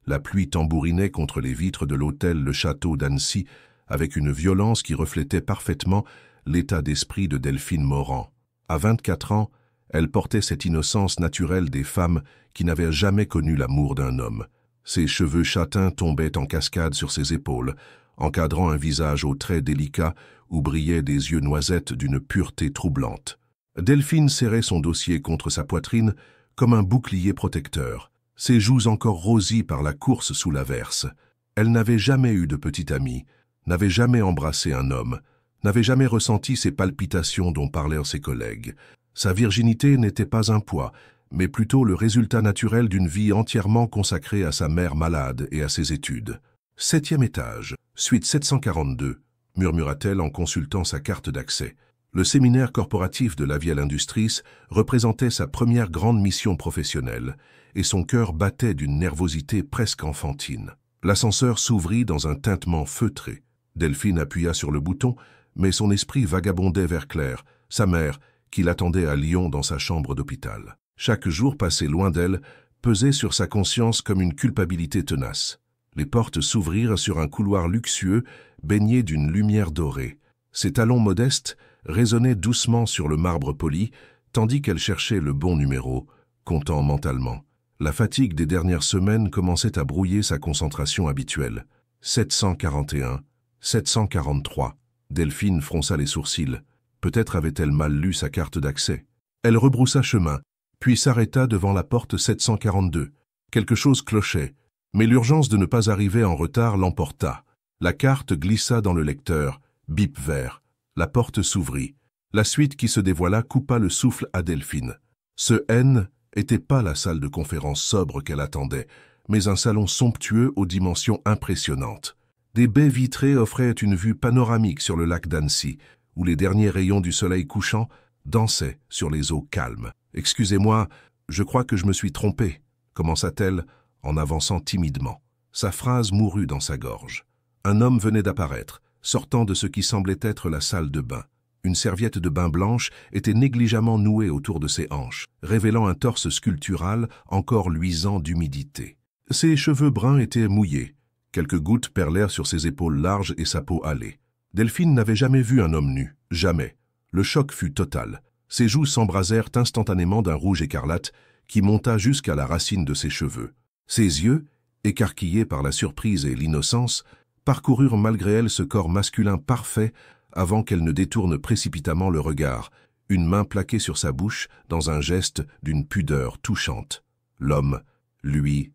La pluie tambourinait contre les vitres de l'hôtel Le Château d'Annecy avec une violence qui reflétait parfaitement l'état d'esprit de Delphine Morand. À 24 ans, elle portait cette innocence naturelle des femmes qui n'avaient jamais connu l'amour d'un homme. Ses cheveux châtains tombaient en cascade sur ses épaules, encadrant un visage aux traits délicats où brillaient des yeux noisettes d'une pureté troublante. Delphine serrait son dossier contre sa poitrine comme un bouclier protecteur, ses joues encore rosies par la course sous l'averse. Elle n'avait jamais eu de petit ami, n'avait jamais embrassé un homme, n'avait jamais ressenti ces palpitations dont parlèrent ses collègues. Sa virginité n'était pas un poids, mais plutôt le résultat naturel d'une vie entièrement consacrée à sa mère malade et à ses études. 7e étage, suite 742, murmura-t-elle en consultant sa carte d'accès. Le séminaire corporatif de Lavielle Industries représentait sa première grande mission professionnelle, et son cœur battait d'une nervosité presque enfantine. L'ascenseur s'ouvrit dans un tintement feutré. Delphine appuya sur le bouton, mais son esprit vagabondait vers Claire, sa mère, qui l'attendait à Lyon dans sa chambre d'hôpital. Chaque jour passé loin d'elle pesait sur sa conscience comme une culpabilité tenace. Les portes s'ouvrirent sur un couloir luxueux, baigné d'une lumière dorée. Ses talons modestes résonnaient doucement sur le marbre poli, tandis qu'elle cherchait le bon numéro, comptant mentalement. La fatigue des dernières semaines commençait à brouiller sa concentration habituelle. 741, 743. Delphine fronça les sourcils. Peut-être avait-elle mal lu sa carte d'accès. Elle rebroussa chemin, puis s'arrêta devant la porte 742. Quelque chose clochait, mais l'urgence de ne pas arriver en retard l'emporta. La carte glissa dans le lecteur, bip vert. La porte s'ouvrit. La suite qui se dévoila coupa le souffle à Delphine. Ce N n'était pas la salle de conférence sobre qu'elle attendait, mais un salon somptueux aux dimensions impressionnantes. Des baies vitrées offraient une vue panoramique sur le lac d'Annecy, où les derniers rayons du soleil couchant dansaient sur les eaux calmes. « Excusez-moi, je crois que je me suis trompée », commença-t-elle en avançant timidement. Sa phrase mourut dans sa gorge. Un homme venait d'apparaître, sortant de ce qui semblait être la salle de bain. Une serviette de bain blanche était négligemment nouée autour de ses hanches, révélant un torse sculptural encore luisant d'humidité. Ses cheveux bruns étaient mouillés. Quelques gouttes perlèrent sur ses épaules larges et sa peau hâlée. Delphine n'avait jamais vu un homme nu, jamais. Le choc fut total. Ses joues s'embrasèrent instantanément d'un rouge écarlate qui monta jusqu'à la racine de ses cheveux. Ses yeux, écarquillés par la surprise et l'innocence, parcoururent malgré elle ce corps masculin parfait avant qu'elle ne détourne précipitamment le regard, une main plaquée sur sa bouche dans un geste d'une pudeur touchante. L'homme, lui,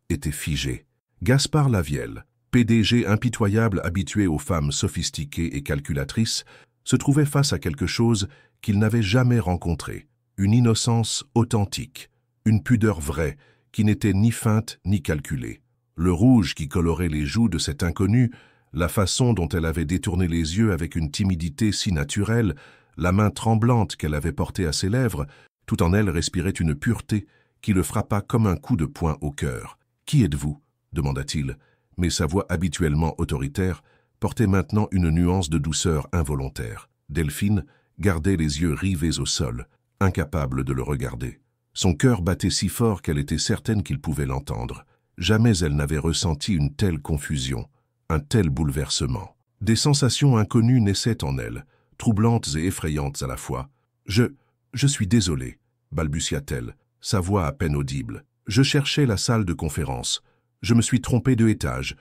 était figé. Gaspard Lavielle, PDG impitoyable habitué aux femmes sophistiquées et calculatrices, se trouvait face à quelque chose qu'il n'avait jamais rencontré, une innocence authentique, une pudeur vraie qui n'était ni feinte ni calculée. Le rouge qui colorait les joues de cette inconnue, la façon dont elle avait détourné les yeux avec une timidité si naturelle, la main tremblante qu'elle avait portée à ses lèvres, tout en elle respirait une pureté qui le frappa comme un coup de poing au cœur. « Qui êtes-vous » demanda-t-il, mais sa voix habituellement autoritaire portait maintenant une nuance de douceur involontaire. Delphine gardait les yeux rivés au sol, incapable de le regarder. Son cœur battait si fort qu'elle était certaine qu'il pouvait l'entendre. Jamais elle n'avait ressenti une telle confusion, un tel bouleversement. Des sensations inconnues naissaient en elle, troublantes et effrayantes à la fois. « Je suis désolée », balbutia-t-elle, sa voix à peine audible. « Je cherchais la salle de conférence. Je me suis trompée de étage.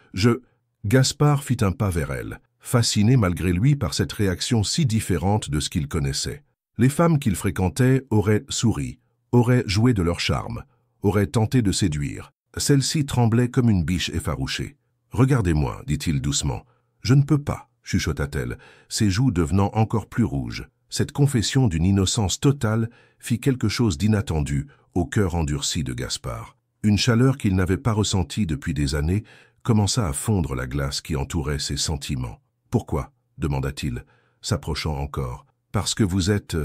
Gaspard fit un pas vers elle, fasciné malgré lui par cette réaction si différente de ce qu'il connaissait. Les femmes qu'il fréquentait auraient souri, auraient joué de leur charme, auraient tenté de séduire. Celle-ci tremblait comme une biche effarouchée. « Regardez-moi, dit-il doucement. « Je ne peux pas, chuchota-t-elle, ses joues devenant encore plus rouges. Cette confession d'une innocence totale fit quelque chose d'inattendu au cœur endurci de Gaspard. Une chaleur qu'il n'avait pas ressentie depuis des années commença à fondre la glace qui entourait ses sentiments. « Pourquoi » demanda-t-il, s'approchant encore. « Parce que vous êtes...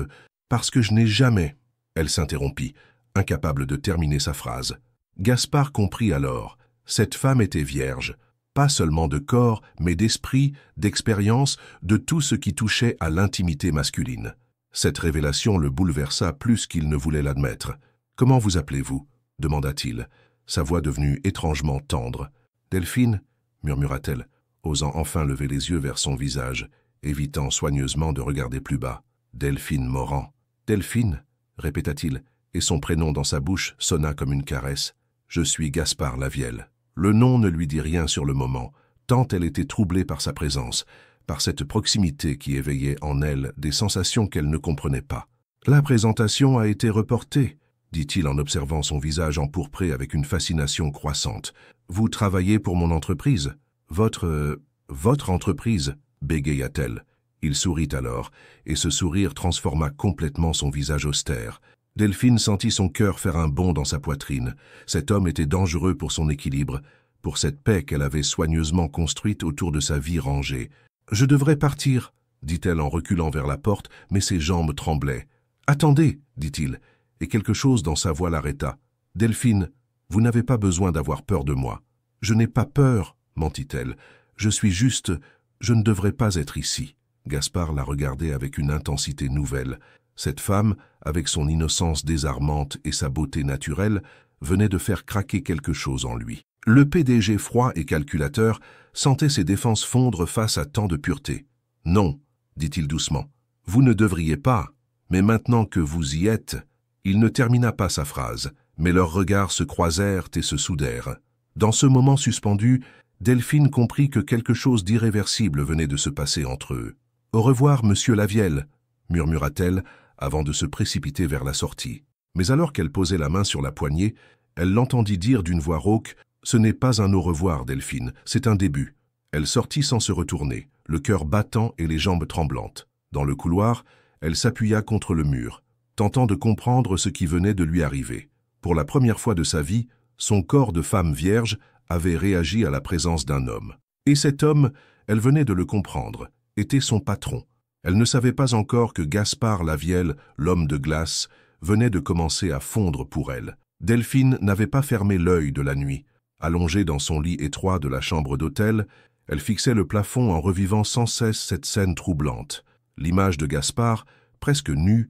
parce que je n'ai jamais... » Elle s'interrompit, incapable de terminer sa phrase. Gaspard comprit alors. Cette femme était vierge, pas seulement de corps, mais d'esprit, d'expérience, de tout ce qui touchait à l'intimité masculine. Cette révélation le bouleversa plus qu'il ne voulait l'admettre. « Comment vous appelez-vous » demanda-t-il. sa voix devenue étrangement tendre. « Delphine » murmura-t-elle, osant enfin lever les yeux vers son visage, évitant soigneusement de regarder plus bas. « Delphine Morand. »« Delphine » répéta-t-il, et son prénom dans sa bouche sonna comme une caresse. « Je suis Gaspard Lavielle. » Le nom ne lui dit rien sur le moment, tant elle était troublée par sa présence, par cette proximité qui éveillait en elle des sensations qu'elle ne comprenait pas. « La présentation a été reportée, » dit-il en observant son visage empourpré avec une fascination croissante. « Vous travaillez pour mon entreprise. Votre entreprise, bégaya-t-elle. Il sourit alors, et ce sourire transforma complètement son visage austère. Delphine sentit son cœur faire un bond dans sa poitrine. Cet homme était dangereux pour son équilibre, pour cette paix qu'elle avait soigneusement construite autour de sa vie rangée. « Je devrais partir, » dit-elle en reculant vers la porte, mais ses jambes tremblaient. « Attendez, » dit-il, et quelque chose dans sa voix l'arrêta. « Delphine, vous n'avez pas besoin d'avoir peur de moi. »« Je n'ai pas peur, » mentit-elle. « Je suis juste, je ne devrais pas être ici. » Gaspard la regardait avec une intensité nouvelle. Cette femme, avec son innocence désarmante et sa beauté naturelle, venait de faire craquer quelque chose en lui. Le PDG froid et calculateur sentait ses défenses fondre face à tant de pureté. « Non, » dit-il doucement, « vous ne devriez pas, mais maintenant que vous y êtes... » Il ne termina pas sa phrase, mais leurs regards se croisèrent et se soudèrent. Dans ce moment suspendu, Delphine comprit que quelque chose d'irréversible venait de se passer entre eux. « Au revoir, monsieur Lavielle » murmura-t-elle avant de se précipiter vers la sortie. Mais alors qu'elle posait la main sur la poignée, elle l'entendit dire d'une voix rauque « Ce n'est pas un au revoir, Delphine, c'est un début. » Elle sortit sans se retourner, le cœur battant et les jambes tremblantes. Dans le couloir, elle s'appuya contre le mur, tentant de comprendre ce qui venait de lui arriver. Pour la première fois de sa vie, son corps de femme vierge avait réagi à la présence d'un homme. Et cet homme, elle venait de le comprendre, était son patron. Elle ne savait pas encore que Gaspard Lavielle, l'homme de glace, venait de commencer à fondre pour elle. Delphine n'avait pas fermé l'œil de la nuit. Allongée dans son lit étroit de la chambre d'hôtel, elle fixait le plafond en revivant sans cesse cette scène troublante. L'image de Gaspard, presque nu,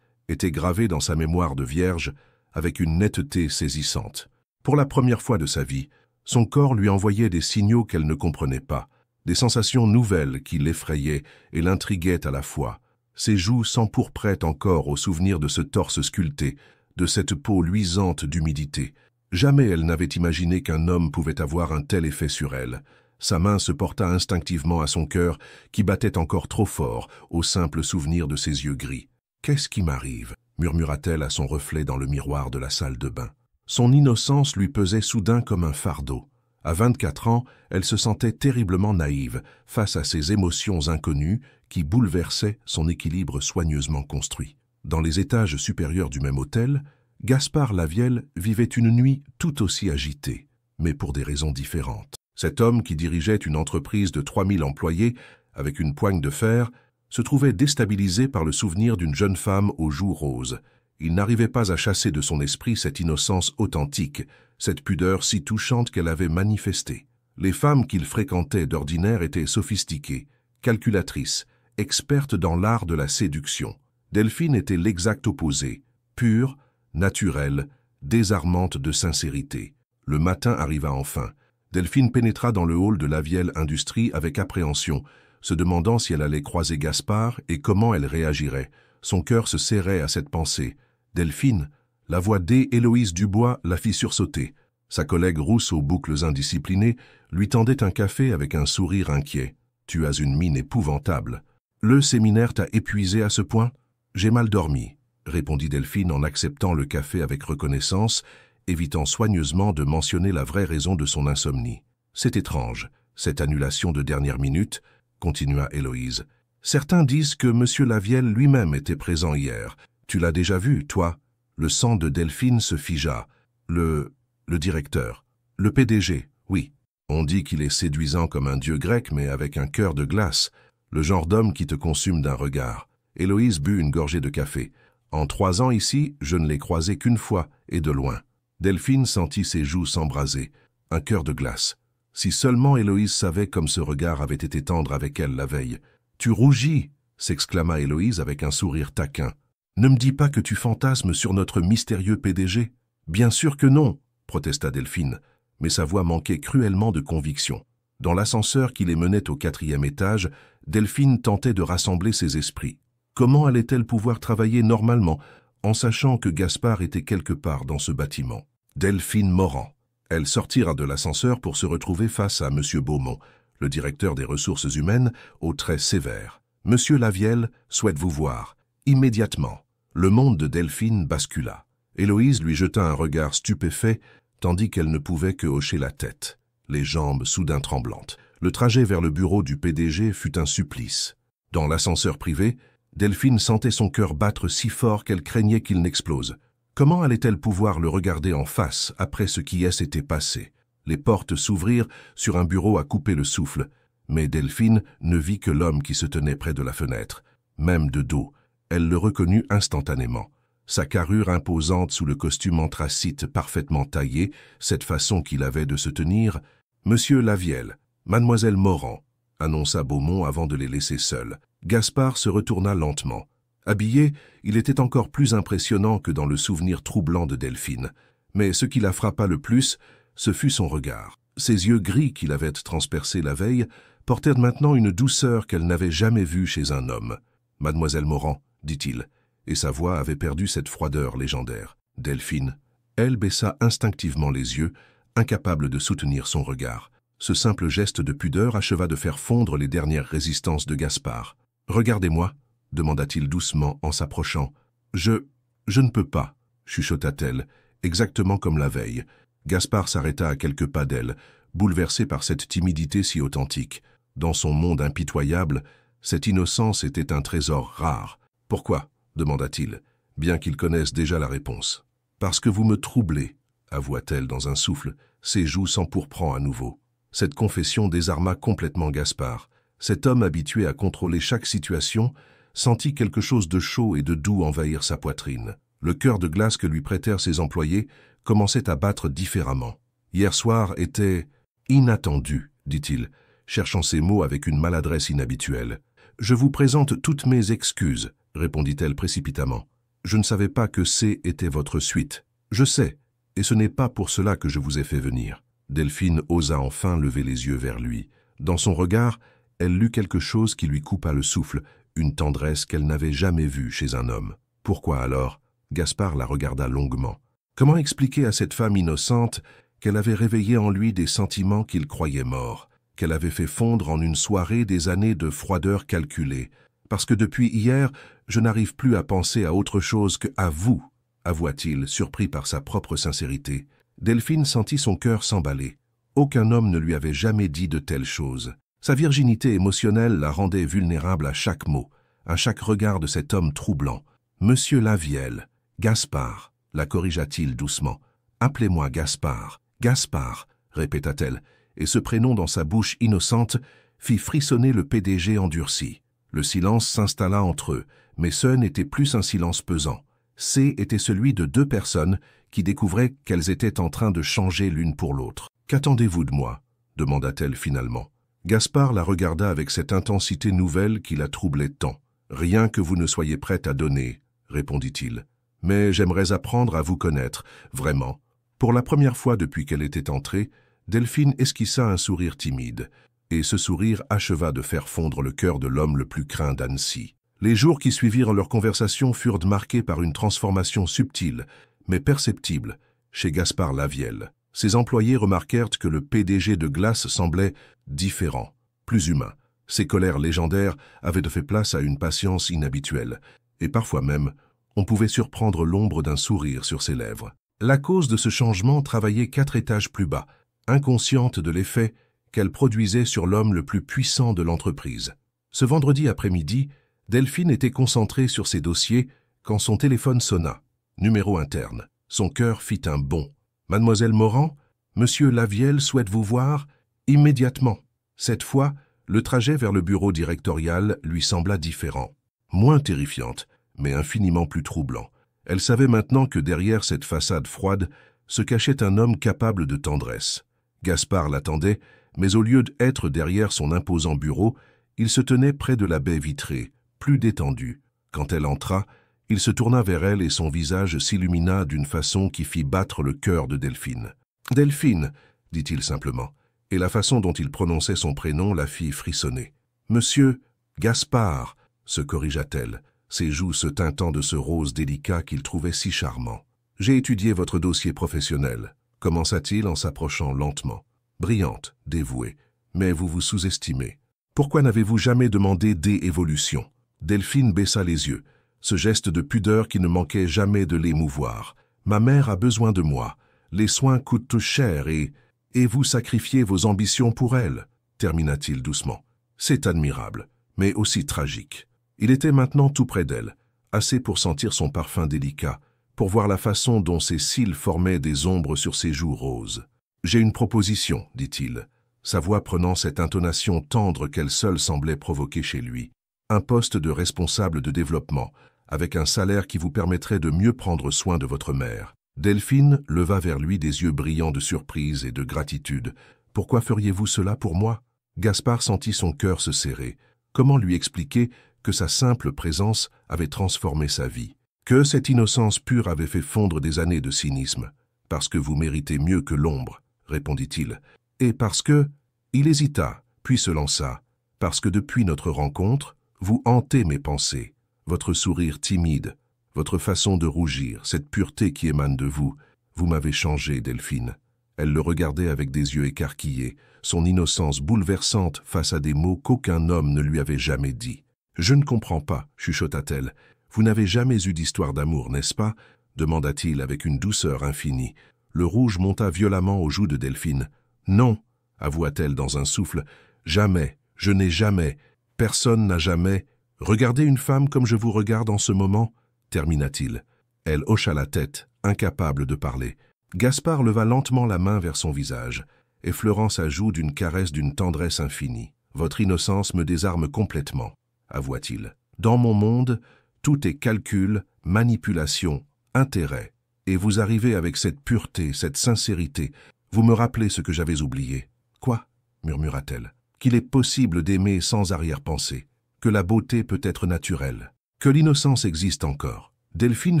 était gravée dans sa mémoire de vierge avec une netteté saisissante. Pour la première fois de sa vie, son corps lui envoyait des signaux qu'elle ne comprenait pas, des sensations nouvelles qui l'effrayaient et l'intriguaient à la fois. Ses joues s'empourpraient encore au souvenir de ce torse sculpté, de cette peau luisante d'humidité. Jamais elle n'avait imaginé qu'un homme pouvait avoir un tel effet sur elle. Sa main se porta instinctivement à son cœur, qui battait encore trop fort au simple souvenir de ses yeux gris. « Qu'est-ce qui m'arrive » murmura-t-elle à son reflet dans le miroir de la salle de bain. Son innocence lui pesait soudain comme un fardeau. À 24 ans, elle se sentait terriblement naïve face à ces émotions inconnues qui bouleversaient son équilibre soigneusement construit. Dans les étages supérieurs du même hôtel, Gaspard Lavielle vivait une nuit tout aussi agitée, mais pour des raisons différentes. Cet homme qui dirigeait une entreprise de 3000 employés avec une poigne de fer se trouvait déstabilisé par le souvenir d'une jeune femme aux joues roses. Il n'arrivait pas à chasser de son esprit cette innocence authentique, cette pudeur si touchante qu'elle avait manifestée. Les femmes qu'il fréquentait d'ordinaire étaient sophistiquées, calculatrices, expertes dans l'art de la séduction. Delphine était l'exact opposé, pure, naturelle, désarmante de sincérité. Le matin arriva enfin. Delphine pénétra dans le hall de Lavielle Industries avec appréhension, se demandant si elle allait croiser Gaspard et comment elle réagirait. Son cœur se serrait à cette pensée. Delphine, la voix d'Héloïse Dubois la fit sursauter. Sa collègue rousse aux boucles indisciplinées lui tendait un café avec un sourire inquiet. « Tu as une mine épouvantable. Le séminaire t'a épuisé à ce point ? J'ai mal dormi, » répondit Delphine en acceptant le café avec reconnaissance, évitant soigneusement de mentionner la vraie raison de son insomnie. « C'est étrange, cette annulation de dernière minute, » continua Héloïse. « Certains disent que M. Lavielle lui-même était présent hier. Tu l'as déjà vu, toi ?» Le sang de Delphine se figea. Le directeur. Le PDG, oui. On dit qu'il est séduisant comme un dieu grec, mais avec un cœur de glace. Le genre d'homme qui te consume d'un regard. Héloïse but une gorgée de café. En 3 ans ici, je ne l'ai croisé qu'une fois, et de loin. Delphine sentit ses joues s'embraser. Un cœur de glace. Si seulement Héloïse savait comme ce regard avait été tendre avec elle la veille. « Tu rougis !» s'exclama Héloïse avec un sourire taquin. « Ne me dis pas que tu fantasmes sur notre mystérieux PDG. » « Bien sûr que non !» protesta Delphine, mais sa voix manquait cruellement de conviction. Dans l'ascenseur qui les menait au 4e étage, Delphine tentait de rassembler ses esprits. Comment allait-elle pouvoir travailler normalement, en sachant que Gaspard était quelque part dans ce bâtiment? Delphine Morand. Elle sortira de l'ascenseur pour se retrouver face à M. Beaumont, le directeur des ressources humaines, aux traits sévères. « Monsieur Lavielle souhaite vous voir. Immédiatement. » Le monde de Delphine bascula. Héloïse lui jeta un regard stupéfait, tandis qu'elle ne pouvait que hocher la tête, les jambes soudain tremblantes. Le trajet vers le bureau du PDG fut un supplice. Dans l'ascenseur privé, Delphine sentait son cœur battre si fort qu'elle craignait qu'il n'explose. Comment allait-elle pouvoir le regarder en face après ce qui s'était passé? Les portes s'ouvrirent sur un bureau à couper le souffle, mais Delphine ne vit que l'homme qui se tenait près de la fenêtre. Même de dos, elle le reconnut instantanément. Sa carrure imposante sous le costume anthracite parfaitement taillé, cette façon qu'il avait de se tenir. « Monsieur Lavielle, Mademoiselle Morand », annonça Beaumont avant de les laisser seuls. Gaspard se retourna lentement. Habillé, il était encore plus impressionnant que dans le souvenir troublant de Delphine. Mais ce qui la frappa le plus, ce fut son regard. Ses yeux gris qu'il avait transpercés la veille portèrent maintenant une douceur qu'elle n'avait jamais vue chez un homme. « Mademoiselle Morand », dit-il, et sa voix avait perdu cette froideur légendaire. Delphine, elle baissa instinctivement les yeux, incapable de soutenir son regard. Ce simple geste de pudeur acheva de faire fondre les dernières résistances de Gaspard. « Regardez-moi », demanda-t-il doucement en s'approchant. « Je ne peux pas », chuchota-t-elle, exactement comme la veille. Gaspard s'arrêta à quelques pas d'elle, bouleversé par cette timidité si authentique. Dans son monde impitoyable, cette innocence était un trésor rare. « Pourquoi ?» demanda-t-il, bien qu'il connaisse déjà la réponse. « Parce que vous me troublez », avoua-t-elle dans un souffle, ses joues s'empourprant à nouveau. Cette confession désarma complètement Gaspard. Cet homme habitué à contrôler chaque situation sentit quelque chose de chaud et de doux envahir sa poitrine. Le cœur de glace que lui prêtèrent ses employés commençait à battre différemment. Hier soir était inattendu, dit-il, cherchant ses mots avec une maladresse inhabituelle. « Je vous présente toutes mes excuses, » répondit-elle précipitamment. « Je ne savais pas que C était votre suite. Je sais, et ce n'est pas pour cela que je vous ai fait venir. » Delphine osa enfin lever les yeux vers lui. Dans son regard, elle lut quelque chose qui lui coupa le souffle, une tendresse qu'elle n'avait jamais vue chez un homme. Pourquoi alors? Gaspard la regarda longuement. Comment expliquer à cette femme innocente qu'elle avait réveillé en lui des sentiments qu'il croyait morts, qu'elle avait fait fondre en une soirée des années de froideur calculée? Parce que depuis hier, je n'arrive plus à penser à autre chose qu'à vous, avoua-t-il, surpris par sa propre sincérité. Delphine sentit son cœur s'emballer. Aucun homme ne lui avait jamais dit de telles choses. Sa virginité émotionnelle la rendait vulnérable à chaque mot, à chaque regard de cet homme troublant. « Monsieur Lavielle, Gaspard », la corrigea-t-il doucement. « Appelez-moi Gaspard, Gaspard », répéta-t-elle, et ce prénom dans sa bouche innocente fit frissonner le PDG endurci. Le silence s'installa entre eux, mais ce n'était plus un silence pesant. C était celui de deux personnes qui découvraient qu'elles étaient en train de changer l'une pour l'autre. « Qu'attendez-vous de moi ?» demanda-t-elle finalement. Gaspard la regarda avec cette intensité nouvelle qui la troublait tant. « Rien que vous ne soyez prête à donner, » répondit-il. « Mais j'aimerais apprendre à vous connaître, vraiment. » Pour la première fois depuis qu'elle était entrée, Delphine esquissa un sourire timide, et ce sourire acheva de faire fondre le cœur de l'homme le plus craint d'Annecy. Les jours qui suivirent leur conversation furent marqués par une transformation subtile, mais perceptible, chez Gaspard Lavielle. Ses employés remarquèrent que le PDG de Glace semblait différent, plus humain. Ses colères légendaires avaient fait place à une patience inhabituelle, et parfois même, on pouvait surprendre l'ombre d'un sourire sur ses lèvres. La cause de ce changement travaillait 4 étages plus bas, inconsciente de l'effet qu'elle produisait sur l'homme le plus puissant de l'entreprise. Ce vendredi après-midi, Delphine était concentrée sur ses dossiers quand son téléphone sonna. Numéro interne. Son cœur fit un bond. « Mademoiselle Morand, Monsieur Lavielle souhaite vous voir immédiatement. » Cette fois, le trajet vers le bureau directorial lui sembla différent. Moins terrifiante, mais infiniment plus troublant. Elle savait maintenant que derrière cette façade froide se cachait un homme capable de tendresse. Gaspard l'attendait, mais au lieu d'être derrière son imposant bureau, il se tenait près de la baie vitrée, plus détendu. Quand elle entra, il se tourna vers elle et son visage s'illumina d'une façon qui fit battre le cœur de Delphine. Delphine, dit-il simplement, et la façon dont il prononçait son prénom la fit frissonner. Monsieur Gaspard, se corrigea-t-elle, ses joues se teintant de ce rose délicat qu'il trouvait si charmant. J'ai étudié votre dossier professionnel, commença-t-il en s'approchant lentement. Brillante, dévouée, mais vous vous sous-estimez. Pourquoi n'avez-vous jamais demandé d'évolution? Delphine baissa les yeux, ce geste de pudeur qui ne manquait jamais de l'émouvoir. Ma mère a besoin de moi. Les soins coûtent cher et vous sacrifiez vos ambitions pour elle, termina-t-il doucement. C'est admirable, mais aussi tragique. Il était maintenant tout près d'elle, assez pour sentir son parfum délicat, pour voir la façon dont ses cils formaient des ombres sur ses joues roses. J'ai une proposition, dit-il, sa voix prenant cette intonation tendre qu'elle seule semblait provoquer chez lui. Un poste de responsable de développement, avec un salaire qui vous permettrait de mieux prendre soin de votre mère. Delphine leva vers lui des yeux brillants de surprise et de gratitude. « Pourquoi feriez-vous cela pour moi ?» Gaspard sentit son cœur se serrer. Comment lui expliquer que sa simple présence avait transformé sa vie? Que cette innocence pure avait fait fondre des années de cynisme? « Parce que vous méritez mieux que l'ombre, » répondit-il. « Et parce que… » Il hésita, puis se lança. « Parce que depuis notre rencontre, vous hantez mes pensées. Votre sourire timide, votre façon de rougir, cette pureté qui émane de vous, vous m'avez changé, Delphine. » Elle le regardait avec des yeux écarquillés, son innocence bouleversante face à des mots qu'aucun homme ne lui avait jamais dit. « Je ne comprends pas, chuchota-t-elle. Vous n'avez jamais eu d'histoire d'amour, n'est-ce pas ?» demanda-t-il avec une douceur infinie. Le rouge monta violemment aux joues de Delphine. « Non, avoua-t-elle dans un souffle. « Jamais, je n'ai jamais, personne n'a jamais… Regardez une femme comme je vous regarde en ce moment ?» termina-t-il. Elle hocha la tête, incapable de parler. Gaspard leva lentement la main vers son visage, effleurant sa joue d'une caresse d'une tendresse infinie. « Votre innocence me désarme complètement, » avoua-t-il. « Dans mon monde, tout est calcul, manipulation, intérêt. Et vous arrivez avec cette pureté, cette sincérité. Vous me rappelez ce que j'avais oublié. »« Quoi ?» murmura-t-elle. « Qu'il est possible d'aimer sans arrière-pensée, que la beauté peut être naturelle, que l'innocence existe encore. » Delphine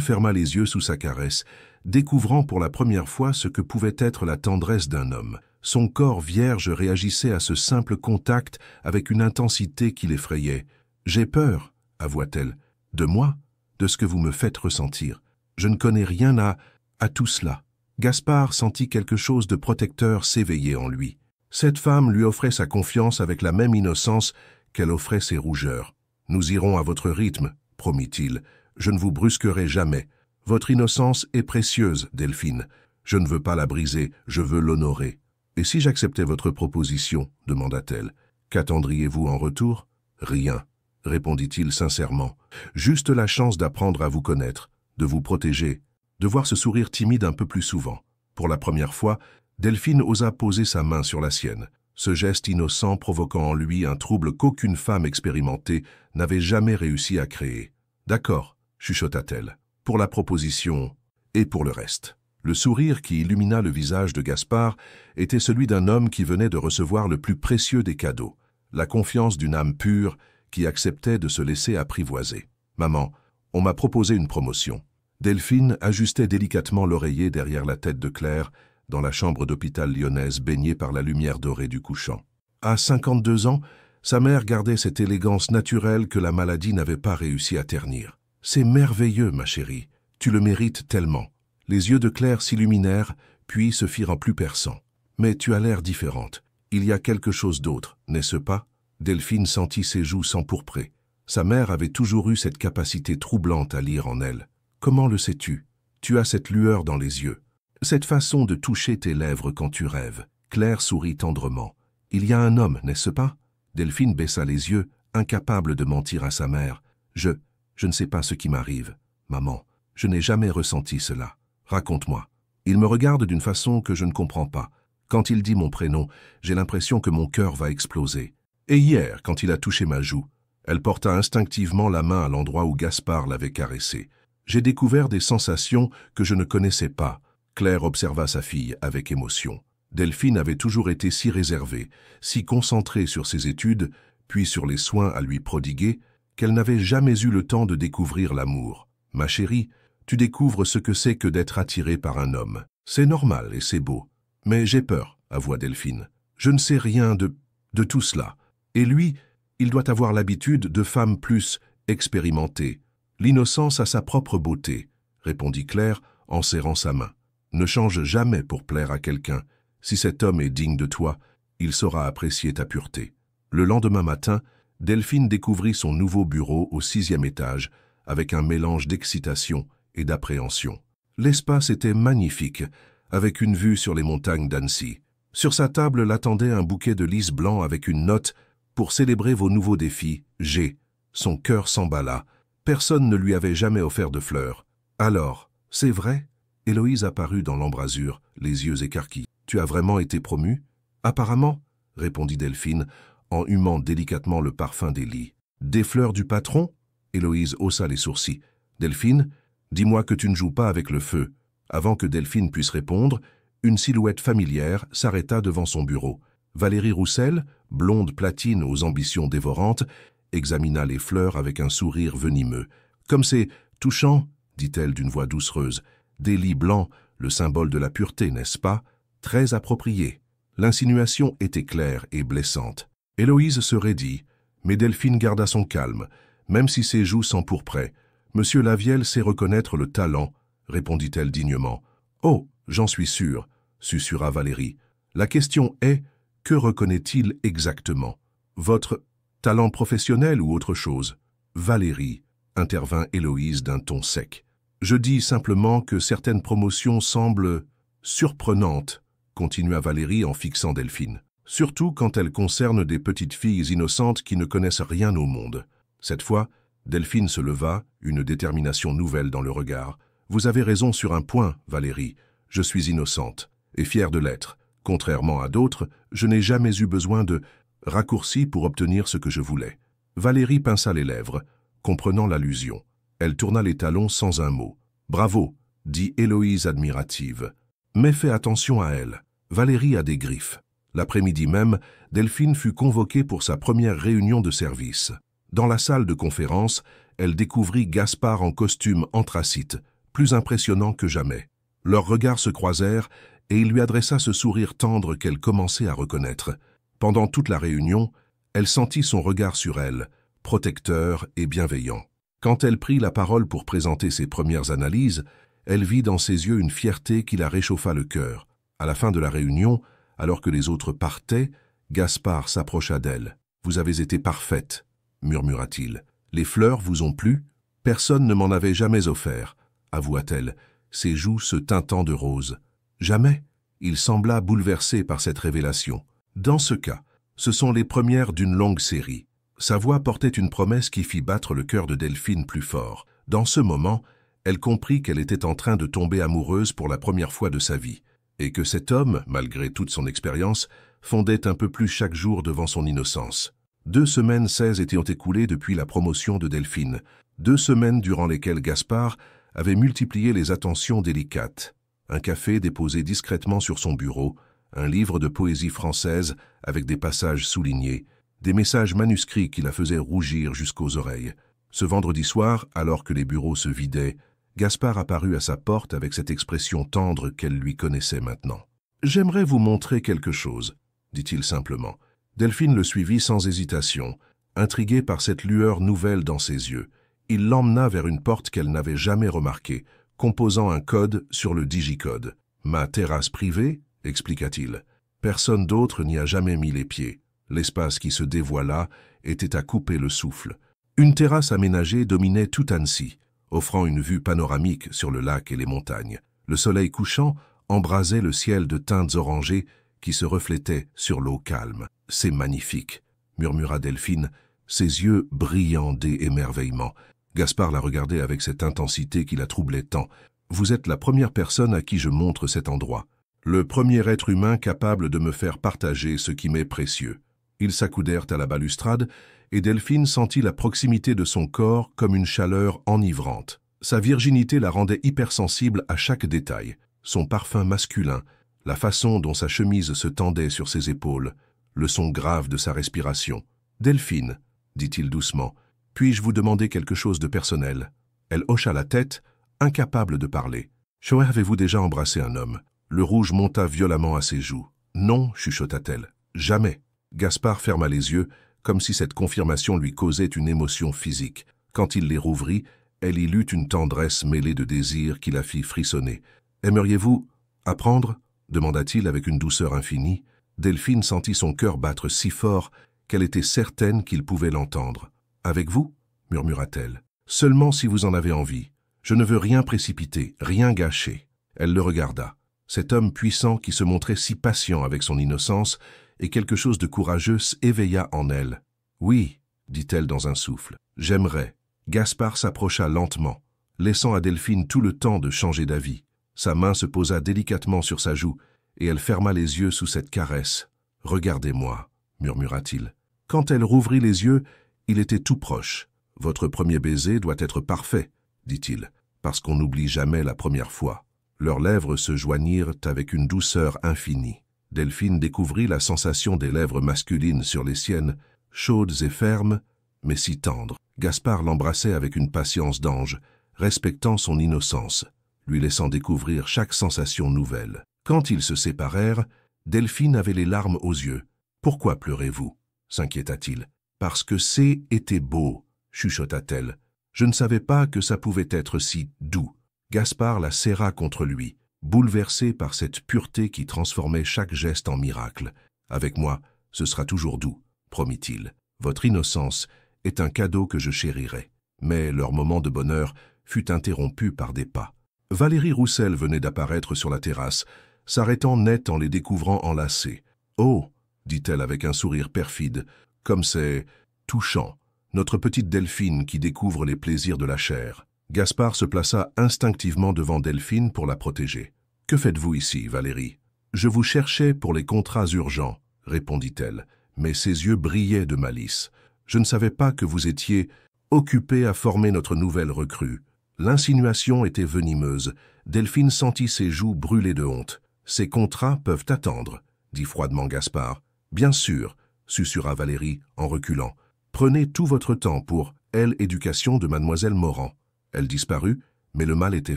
ferma les yeux sous sa caresse, découvrant pour la première fois ce que pouvait être la tendresse d'un homme. Son corps vierge réagissait à ce simple contact avec une intensité qui l'effrayait. « J'ai peur, » avoua-t-elle. « De moi, de ce que vous me faites ressentir. Je ne connais rien à tout cela. » Gaspard sentit quelque chose de protecteur s'éveiller en lui. Cette femme lui offrait sa confiance avec la même innocence qu'elle offrait ses rougeurs. « Nous irons à votre rythme, » promit-il. « Je ne vous brusquerai jamais. Votre innocence est précieuse, Delphine. Je ne veux pas la briser, je veux l'honorer. »« Et si j'acceptais votre proposition ?» demanda-t-elle. « Qu'attendriez-vous en retour ?»« Rien, » répondit-il sincèrement. « Juste la chance d'apprendre à vous connaître, de vous protéger, de voir ce sourire timide un peu plus souvent. » Pour la première fois, Delphine osa poser sa main sur la sienne, ce geste innocent provoquant en lui un trouble qu'aucune femme expérimentée n'avait jamais réussi à créer. « D'accord, » chuchota-t-elle, « pour la proposition et pour le reste. » Le sourire qui illumina le visage de Gaspard était celui d'un homme qui venait de recevoir le plus précieux des cadeaux, la confiance d'une âme pure qui acceptait de se laisser apprivoiser. « Maman, on m'a proposé une promotion. » Delphine ajustait délicatement l'oreiller derrière la tête de Claire dans la chambre d'hôpital lyonnaise baignée par la lumière dorée du couchant. À 52 ans, sa mère gardait cette élégance naturelle que la maladie n'avait pas réussi à ternir. « C'est merveilleux, ma chérie. Tu le mérites tellement. » Les yeux de Claire s'illuminèrent, puis se firent plus perçants. « Mais tu as l'air différente. Il y a quelque chose d'autre, n'est-ce pas ?» Delphine sentit ses joues s'empourprer. Sa mère avait toujours eu cette capacité troublante à lire en elle. « Comment le sais-tu? Tu as cette lueur dans les yeux. Cette façon de toucher tes lèvres quand tu rêves. » Claire sourit tendrement. « Il y a un homme, n'est-ce pas ?» Delphine baissa les yeux, incapable de mentir à sa mère. « Je ne sais pas ce qui m'arrive. Maman, je n'ai jamais ressenti cela. Raconte-moi. » Il me regarde d'une façon que je ne comprends pas. Quand il dit mon prénom, j'ai l'impression que mon cœur va exploser. Et hier, quand il a touché ma joue, elle porta instinctivement la main à l'endroit où Gaspard l'avait caressée. J'ai découvert des sensations que je ne connaissais pas. Claire observa sa fille avec émotion. Delphine avait toujours été si réservée, si concentrée sur ses études, puis sur les soins à lui prodiguer, qu'elle n'avait jamais eu le temps de découvrir l'amour. « Ma chérie, tu découvres ce que c'est que d'être attirée par un homme. C'est normal et c'est beau. Mais j'ai peur, avoua Delphine. Je ne sais rien de tout cela. Et lui, il doit avoir l'habitude de femmes plus expérimentées. L'innocence a sa propre beauté, répondit Claire en serrant sa main. Ne change jamais pour plaire à quelqu'un. Si cet homme est digne de toi, il saura apprécier ta pureté. Le lendemain matin, Delphine découvrit son nouveau bureau au 6e étage, avec un mélange d'excitation et d'appréhension. L'espace était magnifique, avec une vue sur les montagnes d'Annecy. Sur sa table l'attendait un bouquet de lys blanc avec une note « Pour célébrer vos nouveaux défis, G ». Son cœur s'emballa. Personne ne lui avait jamais offert de fleurs. « Alors, c'est vrai ?» Héloïse apparut dans l'embrasure, les yeux écarquillés. « Tu as vraiment été promue ?»« Apparemment, » répondit Delphine, en humant délicatement le parfum des lys. « Des fleurs du patron ?» Héloïse haussa les sourcils. « Delphine, dis-moi que tu ne joues pas avec le feu. » Avant que Delphine puisse répondre, une silhouette familière s'arrêta devant son bureau. Valérie Roussel, blonde platine aux ambitions dévorantes, examina les fleurs avec un sourire venimeux. « Comme c'est touchant, » dit-elle d'une voix doucereuse. « Des lys blancs, le symbole de la pureté, n'est-ce pas? Très approprié. » L'insinuation était claire et blessante. Héloïse se raidit, mais Delphine garda son calme, même si ses joues s'empourpraient. « Monsieur Lavielle sait reconnaître le talent, » répondit-elle dignement. « Oh, j'en suis sûre, » susurra Valérie. « La question est, que reconnaît-il exactement? Votre talent professionnel ou autre chose ?»« Valérie, » intervint Héloïse d'un ton sec. « Je dis simplement que certaines promotions semblent surprenantes, » continua Valérie en fixant Delphine. « Surtout quand elles concernent des petites filles innocentes qui ne connaissent rien au monde. » Cette fois, Delphine se leva, une détermination nouvelle dans le regard. « Vous avez raison sur un point, Valérie. Je suis innocente, et fière de l'être. Contrairement à d'autres, je n'ai jamais eu besoin de raccourcis pour obtenir ce que je voulais. » Valérie pinça les lèvres, comprenant l'allusion. Elle tourna les talons sans un mot. « Bravo !» dit Héloïse admirative. « Mais fais attention à elle. Valérie a des griffes. » L'après-midi même, Delphine fut convoquée pour sa première réunion de service. Dans la salle de conférence, elle découvrit Gaspard en costume anthracite, plus impressionnant que jamais. Leurs regards se croisèrent et il lui adressa ce sourire tendre qu'elle commençait à reconnaître. Pendant toute la réunion, elle sentit son regard sur elle, protecteur et bienveillant. Quand elle prit la parole pour présenter ses premières analyses, elle vit dans ses yeux une fierté qui la réchauffa le cœur. À la fin de la réunion, alors que les autres partaient, Gaspard s'approcha d'elle. « Vous avez été parfaite, » murmura-t-il. « Les fleurs vous ont plu? Personne ne m'en avait jamais offert, » avoua-t-elle, ses joues se teintant de rose. « Jamais ?» Il sembla bouleversé par cette révélation. Dans ce cas, ce sont les premières d'une longue série. Sa voix portait une promesse qui fit battre le cœur de Delphine plus fort. Dans ce moment, elle comprit qu'elle était en train de tomber amoureuse pour la première fois de sa vie, et que cet homme, malgré toute son expérience, fondait un peu plus chaque jour devant son innocence. 2 semaines 16 étaient écoulées depuis la promotion de Delphine, 2 semaines durant lesquelles Gaspard avait multiplié les attentions délicates. Un café déposé discrètement sur son bureau, un livre de poésie française avec des passages soulignés, des messages manuscrits qui la faisaient rougir jusqu'aux oreilles. Ce vendredi soir, alors que les bureaux se vidaient, Gaspard apparut à sa porte avec cette expression tendre qu'elle lui connaissait maintenant. « J'aimerais vous montrer quelque chose, » dit-il simplement. Delphine le suivit sans hésitation, intriguée par cette lueur nouvelle dans ses yeux. Il l'emmena vers une porte qu'elle n'avait jamais remarquée, composant un code sur le digicode. « Ma terrasse privée » expliqua-t-il. Personne d'autre n'y a jamais mis les pieds. L'espace qui se dévoila était à couper le souffle. Une terrasse aménagée dominait tout Annecy, offrant une vue panoramique sur le lac et les montagnes. Le soleil couchant embrasait le ciel de teintes orangées qui se reflétaient sur l'eau calme. « C'est magnifique », murmura Delphine, ses yeux brillants d'émerveillement. Gaspard la regardait avec cette intensité qui la troublait tant. « Vous êtes la première personne à qui je montre cet endroit. Le premier être humain capable de me faire partager ce qui m'est précieux. » Ils s'accoudèrent à la balustrade et Delphine sentit la proximité de son corps comme une chaleur enivrante. Sa virginité la rendait hypersensible à chaque détail. Son parfum masculin, la façon dont sa chemise se tendait sur ses épaules, le son grave de sa respiration. « Delphine, » dit-il doucement, « puis-je vous demander quelque chose de personnel ?» Elle hocha la tête, incapable de parler. « Avez-vous déjà embrassé un homme ?» Le rouge monta violemment à ses joues. « Non, chuchota-t-elle. Jamais. » Gaspard ferma les yeux, comme si cette confirmation lui causait une émotion physique. Quand il les rouvrit, elle y lut une tendresse mêlée de désir qui la fit frissonner. « Aimeriez-vous apprendre » demanda-t-il avec une douceur infinie. Delphine sentit son cœur battre si fort qu'elle était certaine qu'il pouvait l'entendre. « Avec vous » murmura-t-elle. « Seulement si vous en avez envie. Je ne veux rien précipiter, rien gâcher. » Elle le regarda. Cet homme puissant qui se montrait si patient avec son innocence, et quelque chose de courageux s'éveilla en elle. « Oui, » dit-elle dans un souffle, « j'aimerais. » Gaspard s'approcha lentement, laissant à Delphine tout le temps de changer d'avis. Sa main se posa délicatement sur sa joue, et elle ferma les yeux sous cette caresse. « Regardez-moi, » murmura-t-il. Quand elle rouvrit les yeux, il était tout proche. « Votre premier baiser doit être parfait, » dit-il, « parce qu'on n'oublie jamais la première fois. » Leurs lèvres se joignirent avec une douceur infinie. Delphine découvrit la sensation des lèvres masculines sur les siennes, chaudes et fermes, mais si tendres. Gaspard l'embrassait avec une patience d'ange, respectant son innocence, lui laissant découvrir chaque sensation nouvelle. Quand ils se séparèrent, Delphine avait les larmes aux yeux. « Pourquoi pleurez-vous » s'inquiéta-t-il. « Parce que c'est était beau » chuchota-t-elle. « Je ne savais pas que ça pouvait être si doux. » Gaspard la serra contre lui, bouleversé par cette pureté qui transformait chaque geste en miracle. « Avec moi, ce sera toujours doux, » promit-il. « Votre innocence est un cadeau que je chérirai. » Mais leur moment de bonheur fut interrompu par des pas. Valérie Roussel venait d'apparaître sur la terrasse, s'arrêtant net en les découvrant enlacés. « Oh » dit-elle avec un sourire perfide, « comme c'est touchant, notre petite Delphine qui découvre les plaisirs de la chair. » Gaspard se plaça instinctivement devant Delphine pour la protéger. « Que faites-vous ici, Valérie ?»« Je vous cherchais pour les contrats urgents, » répondit-elle, mais ses yeux brillaient de malice. « Je ne savais pas que vous étiez occupé à former notre nouvelle recrue. » L'insinuation était venimeuse. Delphine sentit ses joues brûler de honte. « Ces contrats peuvent attendre, » dit froidement Gaspard. « Bien sûr, » susurra Valérie en reculant. « Prenez tout votre temps pour « éducation de mademoiselle Morand. » Elle disparut, mais le mal était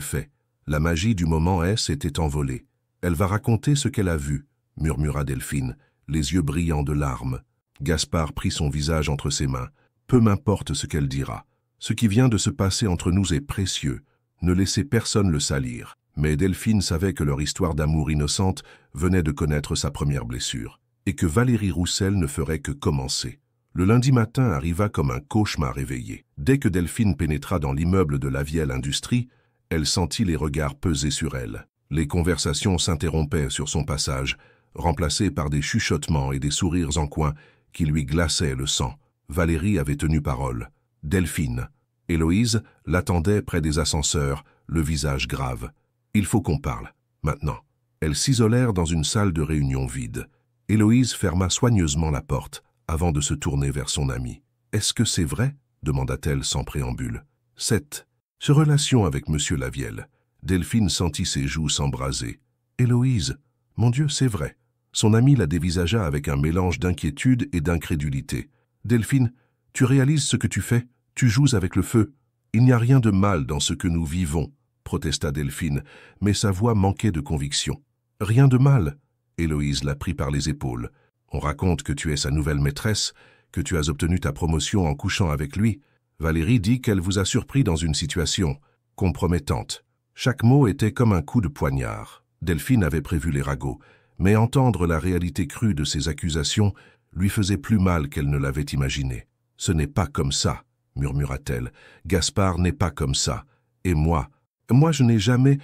fait. La magie du moment s'était envolée. « Elle va raconter ce qu'elle a vu, » murmura Delphine, les yeux brillants de larmes. Gaspard prit son visage entre ses mains. « Peu m'importe ce qu'elle dira. Ce qui vient de se passer entre nous est précieux. Ne laissez personne le salir. » Mais Delphine savait que leur histoire d'amour innocente venait de connaître sa première blessure, et que Valérie Roussel ne ferait que commencer. Le lundi matin arriva comme un cauchemar éveillé. Dès que Delphine pénétra dans l'immeuble de Lavielle Industrie, elle sentit les regards peser sur elle. Les conversations s'interrompaient sur son passage, remplacées par des chuchotements et des sourires en coin qui lui glaçaient le sang. Valérie avait tenu parole. Delphine. Héloïse l'attendait près des ascenseurs, le visage grave. « Il faut qu'on parle, maintenant. » Elles s'isolèrent dans une salle de réunion vide. Héloïse ferma soigneusement la porte, avant de se tourner vers son amie. « Est-ce que c'est vrai ?» demanda-t-elle sans préambule. « Cette relation avec Monsieur Lavielle. » Delphine sentit ses joues s'embraser. « Héloïse, mon Dieu, c'est vrai. » Son amie la dévisagea avec un mélange d'inquiétude et d'incrédulité. « Delphine, tu réalises ce que tu fais? Tu joues avec le feu. Il n'y a rien de mal dans ce que nous vivons, » protesta Delphine, mais sa voix manquait de conviction. « Rien de mal ?» Héloïse la prit par les épaules. « On raconte que tu es sa nouvelle maîtresse, que tu as obtenu ta promotion en couchant avec lui. Valérie dit qu'elle vous a surpris dans une situation compromettante. » Chaque mot était comme un coup de poignard. Delphine avait prévu les ragots, mais entendre la réalité crue de ces accusations lui faisait plus mal qu'elle ne l'avait imaginé. « Ce n'est pas comme ça, » murmura-t-elle. « Gaspard n'est pas comme ça. Et moi je n'ai jamais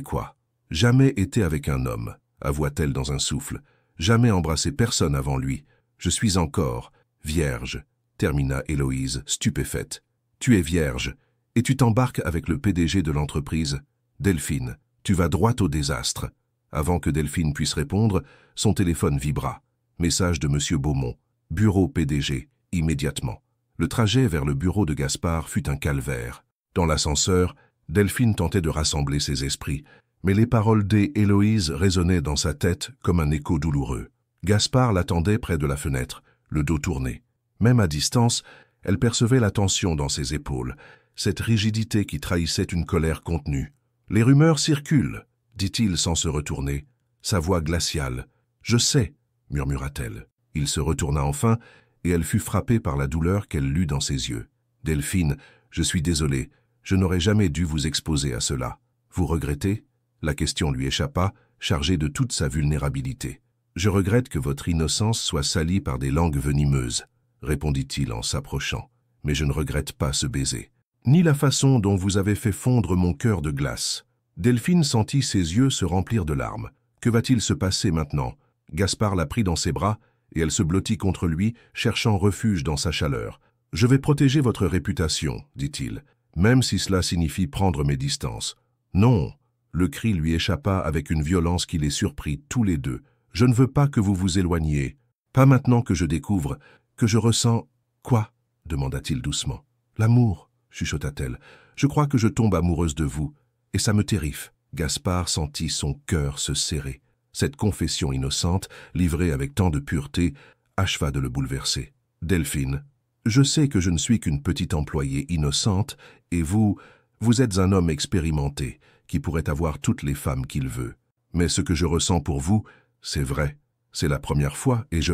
quoi? Jamais été avec un homme, » avoua-t-elle dans un souffle. « Jamais embrassé personne avant lui. Je suis encore vierge, » termina Héloïse, stupéfaite. « Tu es vierge, et tu t'embarques avec le PDG de l'entreprise. Delphine, tu vas droit au désastre. » Avant que Delphine puisse répondre, son téléphone vibra. Message de M. Beaumont. Bureau PDG, immédiatement. Le trajet vers le bureau de Gaspard fut un calvaire. Dans l'ascenseur, Delphine tentait de rassembler ses esprits, mais les paroles d'Héloïse résonnaient dans sa tête comme un écho douloureux. Gaspard l'attendait près de la fenêtre, le dos tourné. Même à distance, elle percevait la tension dans ses épaules, cette rigidité qui trahissait une colère contenue. « Les rumeurs circulent, » dit-il sans se retourner, sa voix glaciale. « Je sais, murmura-t-elle. Il se retourna enfin, et elle fut frappée par la douleur qu'elle lut dans ses yeux. « Delphine, je suis désolé, je n'aurais jamais dû vous exposer à cela. Vous regrettez ?» La question lui échappa, chargée de toute sa vulnérabilité. « Je regrette que votre innocence soit salie par des langues venimeuses, » répondit-il en s'approchant. « Mais je ne regrette pas ce baiser. Ni la façon dont vous avez fait fondre mon cœur de glace. » Delphine sentit ses yeux se remplir de larmes. Que va-t-il se passer maintenant? Gaspard la prit dans ses bras, et elle se blottit contre lui, cherchant refuge dans sa chaleur. « Je vais protéger votre réputation, dit-il, même si cela signifie prendre mes distances. »« Non !» Le cri lui échappa avec une violence qui les surprit tous les deux. « Je ne veux pas que vous vous éloigniez. Pas maintenant que je découvre, que je ressens... »« Quoi ?» demanda-t-il doucement. « L'amour, chuchota-t-elle. « Je crois que je tombe amoureuse de vous, et ça me terrifie. » Gaspard sentit son cœur se serrer. Cette confession innocente, livrée avec tant de pureté, acheva de le bouleverser. « Delphine, je sais que je ne suis qu'une petite employée innocente, et vous êtes un homme expérimenté, qui pourrait avoir toutes les femmes qu'il veut. Mais ce que je ressens pour vous, c'est vrai. C'est la première fois, et je... »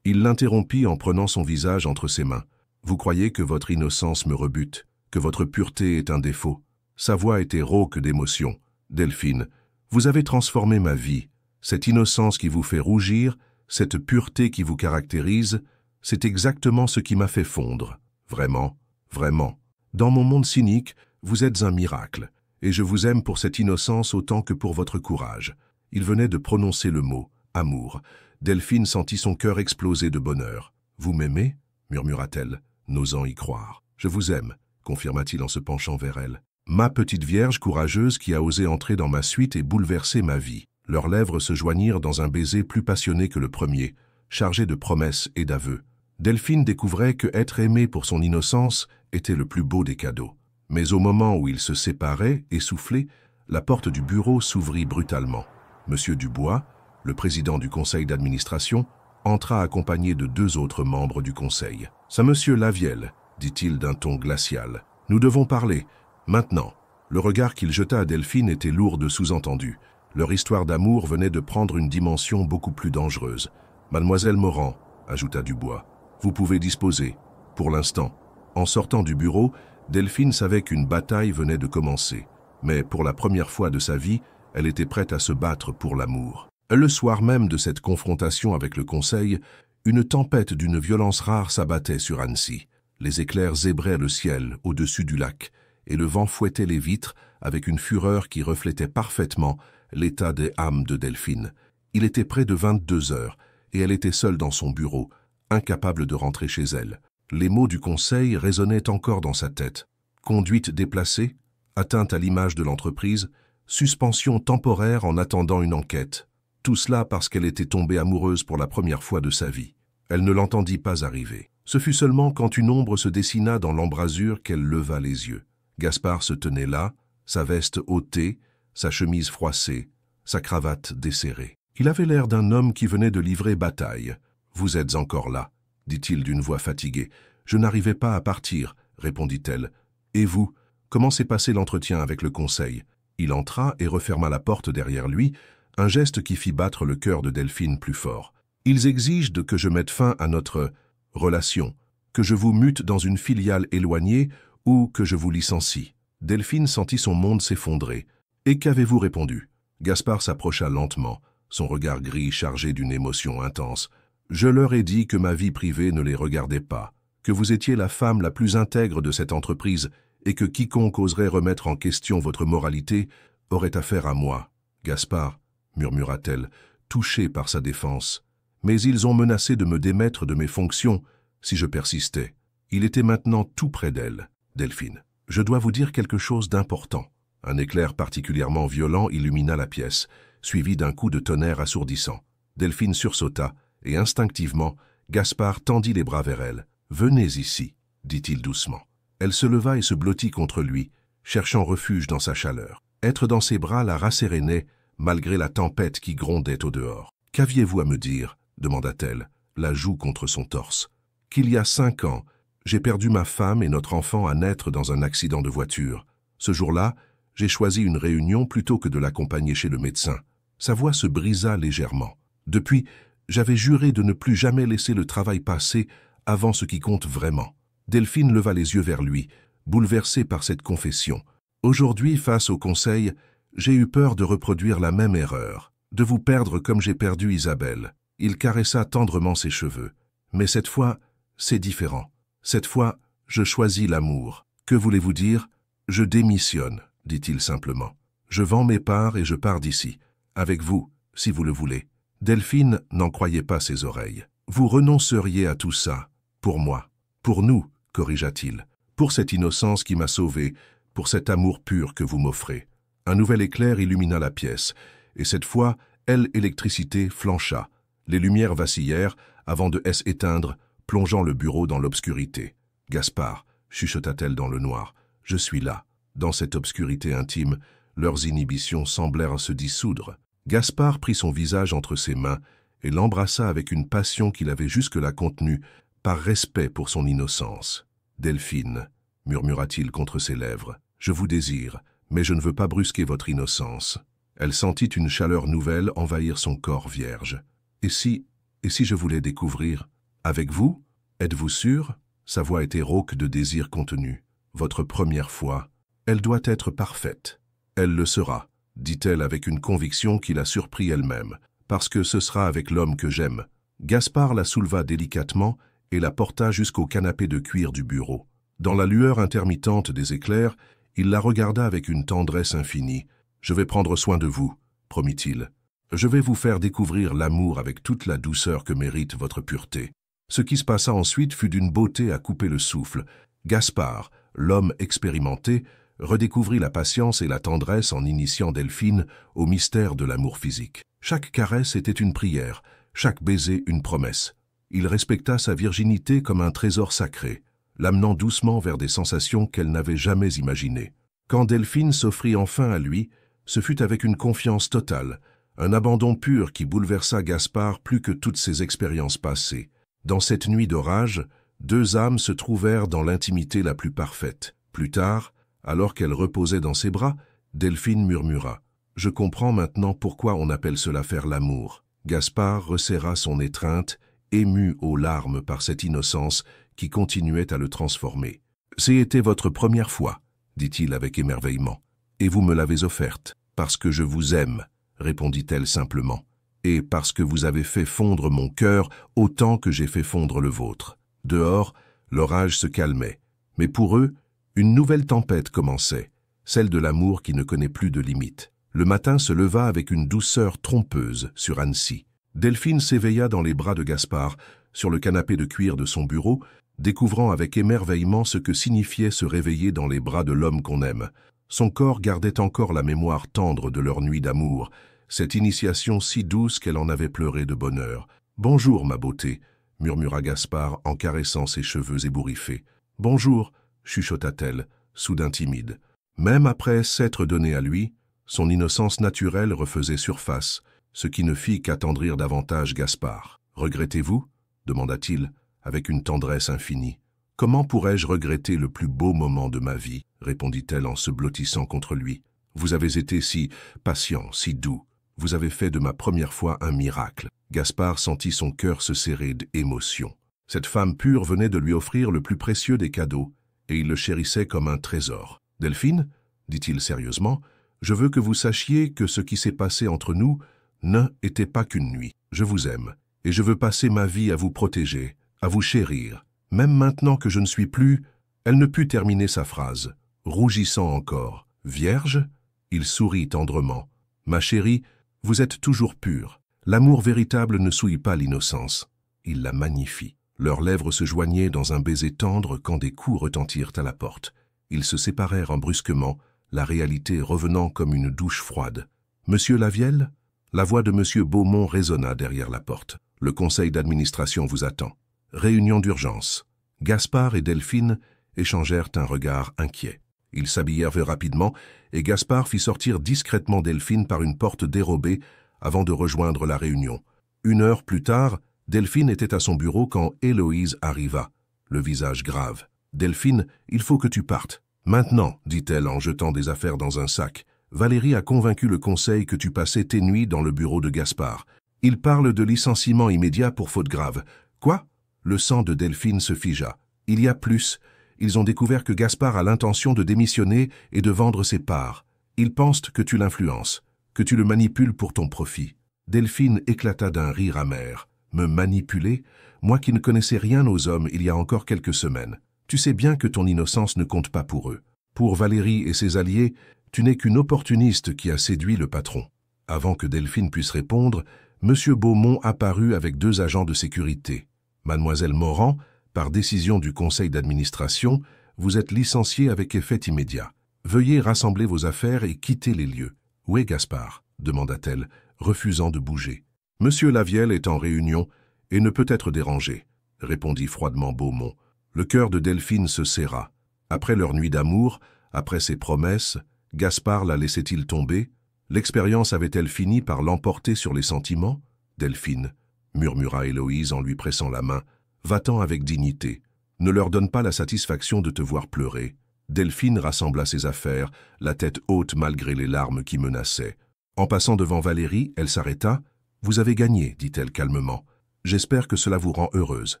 Il l'interrompit en prenant son visage entre ses mains. « Vous croyez que votre innocence me rebute, que votre pureté est un défaut. » Sa voix était rauque d'émotion. « Delphine, vous avez transformé ma vie. Cette innocence qui vous fait rougir, cette pureté qui vous caractérise, c'est exactement ce qui m'a fait fondre. Vraiment, vraiment. Dans mon monde cynique, vous êtes un miracle, et je vous aime pour cette innocence autant que pour votre courage. » Il venait de prononcer le mot « amour ». Delphine sentit son cœur exploser de bonheur. « Vous m'aimez » murmura-t-elle, n'osant y croire. « Je vous aime » confirma-t-il en se penchant vers elle. « Ma petite vierge courageuse qui a osé entrer dans ma suite et bouleverser ma vie. » Leurs lèvres se joignirent dans un baiser plus passionné que le premier, chargé de promesses et d'aveux. Delphine découvrait que être aimée pour son innocence était le plus beau des cadeaux. Mais au moment où ils se séparaient, essoufflés, la porte du bureau s'ouvrit brutalement. Monsieur Dubois, le président du conseil d'administration, entra accompagné de 2 autres membres du conseil. « C'est monsieur Lavielle, » dit-il d'un ton glacial. « Nous devons parler, maintenant. » Le regard qu'il jeta à Delphine était lourd de sous-entendus. Leur histoire d'amour venait de prendre une dimension beaucoup plus dangereuse. « Mademoiselle Morand, » ajouta Dubois, « vous pouvez disposer, pour l'instant. » En sortant du bureau, Delphine savait qu'une bataille venait de commencer. Mais pour la première fois de sa vie, elle était prête à se battre pour l'amour. Le soir même de cette confrontation avec le conseil, une tempête d'une violence rare s'abattait sur Annecy. Les éclairs zébraient le ciel au-dessus du lac, et le vent fouettait les vitres avec une fureur qui reflétait parfaitement l'état des âmes de Delphine. Il était près de 22 heures, et elle était seule dans son bureau, incapable de rentrer chez elle. Les mots du conseil résonnaient encore dans sa tête. Conduite déplacée, atteinte à l'image de l'entreprise, suspension temporaire en attendant une enquête. Tout cela parce qu'elle était tombée amoureuse pour la première fois de sa vie. Elle ne l'entendit pas arriver. Ce fut seulement quand une ombre se dessina dans l'embrasure qu'elle leva les yeux. Gaspard se tenait là, sa veste ôtée, sa chemise froissée, sa cravate desserrée. Il avait l'air d'un homme qui venait de livrer bataille. « Vous êtes encore là », dit-il d'une voix fatiguée. « Je n'arrivais pas à partir », répondit-elle. « Et vous, comment s'est passé l'entretien avec le conseil ?» Il entra et referma la porte derrière lui, un geste qui fit battre le cœur de Delphine plus fort. « Ils exigent que je mette fin à notre relation, que je vous mute dans une filiale éloignée ou que je vous licencie. » Delphine sentit son monde s'effondrer. « Et qu'avez-vous répondu ?» Gaspard s'approcha lentement, son regard gris chargé d'une émotion intense. « Je leur ai dit que ma vie privée ne les regardait pas, que vous étiez la femme la plus intègre de cette entreprise et que quiconque oserait remettre en question votre moralité aurait affaire à moi. » Gaspard, murmura-t-elle, touchée par sa défense. « Mais ils ont menacé de me démettre de mes fonctions si je persistais. » Il était maintenant tout près d'elle. « Delphine, je dois vous dire quelque chose d'important. » Un éclair particulièrement violent illumina la pièce, suivi d'un coup de tonnerre assourdissant. Delphine sursauta, et instinctivement, Gaspard tendit les bras vers elle. « Venez ici, » dit-il doucement. Elle se leva et se blottit contre lui, cherchant refuge dans sa chaleur. Être dans ses bras la rassérénait, malgré la tempête qui grondait au-dehors. « Qu'aviez-vous à me dire ?» demanda-t-elle, la joue contre son torse. « Qu'il y a 5 ans, j'ai perdu ma femme et notre enfant à naître dans un accident de voiture. Ce jour-là, J'ai choisi une réunion plutôt que de l'accompagner chez le médecin. Sa voix se brisa légèrement. Depuis, j'avais juré de ne plus jamais laisser le travail passer avant ce qui compte vraiment. Delphine leva les yeux vers lui, bouleversée par cette confession. Aujourd'hui, face au conseil, j'ai eu peur de reproduire la même erreur, de vous perdre comme j'ai perdu Isabelle. Il caressa tendrement ses cheveux. Mais cette fois, c'est différent. Cette fois, je choisis l'amour. Que voulez-vous dire? Je démissionne, dit-il simplement. Je vends mes parts et je pars d'ici. Avec vous, si vous le voulez. Delphine n'en croyait pas ses oreilles. Vous renonceriez à tout ça, pour moi, pour nous, corrigea-t-il, pour cette innocence qui m'a sauvé, pour cet amour pur que vous m'offrez. Un nouvel éclair illumina la pièce, et cette fois, l'électricité flancha. Les lumières vacillèrent avant de s'éteindre, plongeant le bureau dans l'obscurité. « Gaspard », chuchota-t-elle dans le noir, « je suis là. » Dans cette obscurité intime, leurs inhibitions semblèrent se dissoudre. Gaspard prit son visage entre ses mains et l'embrassa avec une passion qu'il avait jusque-là contenue, par respect pour son innocence. « Delphine », murmura-t-il contre ses lèvres, « je vous désire, mais je ne veux pas brusquer votre innocence. » Elle sentit une chaleur nouvelle envahir son corps vierge. « Et si je voulais découvrir? Avec vous? Êtes-vous sûr ?» Sa voix était rauque de désir contenu. « Votre première fois, elle doit être parfaite. »« Elle le sera, » dit-elle avec une conviction qui la surprit elle-même, « parce que ce sera avec l'homme que j'aime. » Gaspard la souleva délicatement et la porta jusqu'au canapé de cuir du bureau. Dans la lueur intermittente des éclairs, il la regarda avec une tendresse infinie. « Je vais prendre soin de vous, » promit-il. « Je vais vous faire découvrir l'amour avec toute la douceur que mérite votre pureté. » Ce qui se passa ensuite fut d'une beauté à couper le souffle. Gaspard, l'homme expérimenté, redécouvrit la patience et la tendresse en initiant Delphine au mystère de l'amour physique. Chaque caresse était une prière, chaque baiser une promesse. Il respecta sa virginité comme un trésor sacré, l'amenant doucement vers des sensations qu'elle n'avait jamais imaginées. Quand Delphine s'offrit enfin à lui, ce fut avec une confiance totale, un abandon pur qui bouleversa Gaspard plus que toutes ses expériences passées. Dans cette nuit d'orage, deux âmes se trouvèrent dans l'intimité la plus parfaite. Plus tard, alors qu'elle reposait dans ses bras, Delphine murmura « Je comprends maintenant pourquoi on appelle cela faire l'amour. » Gaspard resserra son étreinte, ému aux larmes par cette innocence qui continuait à le transformer. « C'était votre première fois, » dit-il avec émerveillement. « Et vous me l'avez offerte. Parce que je vous aime, » répondit-elle simplement. « Et parce que vous avez fait fondre mon cœur autant que j'ai fait fondre le vôtre. » Dehors, l'orage se calmait. Mais pour eux, une nouvelle tempête commençait, celle de l'amour qui ne connaît plus de limites. Le matin se leva avec une douceur trompeuse sur Annecy. Delphine s'éveilla dans les bras de Gaspard, sur le canapé de cuir de son bureau, découvrant avec émerveillement ce que signifiait se réveiller dans les bras de l'homme qu'on aime. Son corps gardait encore la mémoire tendre de leur nuit d'amour, cette initiation si douce qu'elle en avait pleuré de bonheur. « Bonjour, ma beauté », murmura Gaspard en caressant ses cheveux ébouriffés. « Bonjour », chuchota-t-elle, soudain timide. Même après s'être donnée à lui, son innocence naturelle refaisait surface, ce qui ne fit qu'attendrir davantage Gaspard. « Regrettez-vous » demanda-t-il, avec une tendresse infinie. « Comment pourrais-je regretter le plus beau moment de ma vie » répondit-elle en se blottissant contre lui. « Vous avez été si patient, si doux. Vous avez fait de ma première fois un miracle. » Gaspard sentit son cœur se serrer d'émotion. Cette femme pure venait de lui offrir le plus précieux des cadeaux, et il le chérissait comme un trésor. « Delphine, » dit-il sérieusement, « je veux que vous sachiez que ce qui s'est passé entre nous n'était pas qu'une nuit. Je vous aime, et je veux passer ma vie à vous protéger, à vous chérir. Même maintenant que je ne suis plus... » Elle ne put terminer sa phrase. Rougissant encore. « Vierge ?» Il sourit tendrement. « Ma chérie, vous êtes toujours pure. L'amour véritable ne souille pas l'innocence. » Il la magnifie. Leurs lèvres se joignaient dans un baiser tendre quand des coups retentirent à la porte. Ils se séparèrent brusquement, la réalité revenant comme une douche froide. « Monsieur Lavielle ?» La voix de Monsieur Beaumont résonna derrière la porte. « Le conseil d'administration vous attend. » Réunion d'urgence. Gaspard et Delphine échangèrent un regard inquiet. Ils s'habillèrent rapidement et Gaspard fit sortir discrètement Delphine par une porte dérobée avant de rejoindre la réunion. 1 heure plus tard, Delphine était à son bureau quand Héloïse arriva, le visage grave. « Delphine, il faut que tu partes. Maintenant, dit-elle en jetant des affaires dans un sac, Valérie a convaincu le conseil que tu passais tes nuits dans le bureau de Gaspard. Il parle de licenciement immédiat pour faute grave. Quoi? Le sang de Delphine se figea. Il y a plus. Ils ont découvert que Gaspard a l'intention de démissionner et de vendre ses parts. Ils pensent que tu l'influences, que tu le manipules pour ton profit. Delphine éclata d'un rire amer. Me manipuler? Moi qui ne connaissais rien aux hommes il y a encore quelques semaines. Tu sais bien que ton innocence ne compte pas pour eux. Pour Valérie et ses alliés, tu n'es qu'une opportuniste qui a séduit le patron. Avant que Delphine puisse répondre, M. Beaumont apparut avec 2 agents de sécurité. Mademoiselle Morand, par décision du conseil d'administration, vous êtes licenciée avec effet immédiat. Veuillez rassembler vos affaires et quitter les lieux. Où est Gaspard? Demanda-t-elle, refusant de bouger. Monsieur Lavielle est en réunion et ne peut être dérangé, répondit froidement Beaumont. Le cœur de Delphine se serra. Après leur nuit d'amour, après ses promesses, Gaspard la laissait-il tomber? L'expérience avait-elle fini par l'emporter sur les sentiments? Delphine, murmura Héloïse en lui pressant la main, va-t'en avec dignité. Ne leur donne pas la satisfaction de te voir pleurer. Delphine rassembla ses affaires, la tête haute malgré les larmes qui menaçaient. En passant devant Valérie, elle s'arrêta. « Vous avez gagné, dit-elle calmement. J'espère que cela vous rend heureuse. »«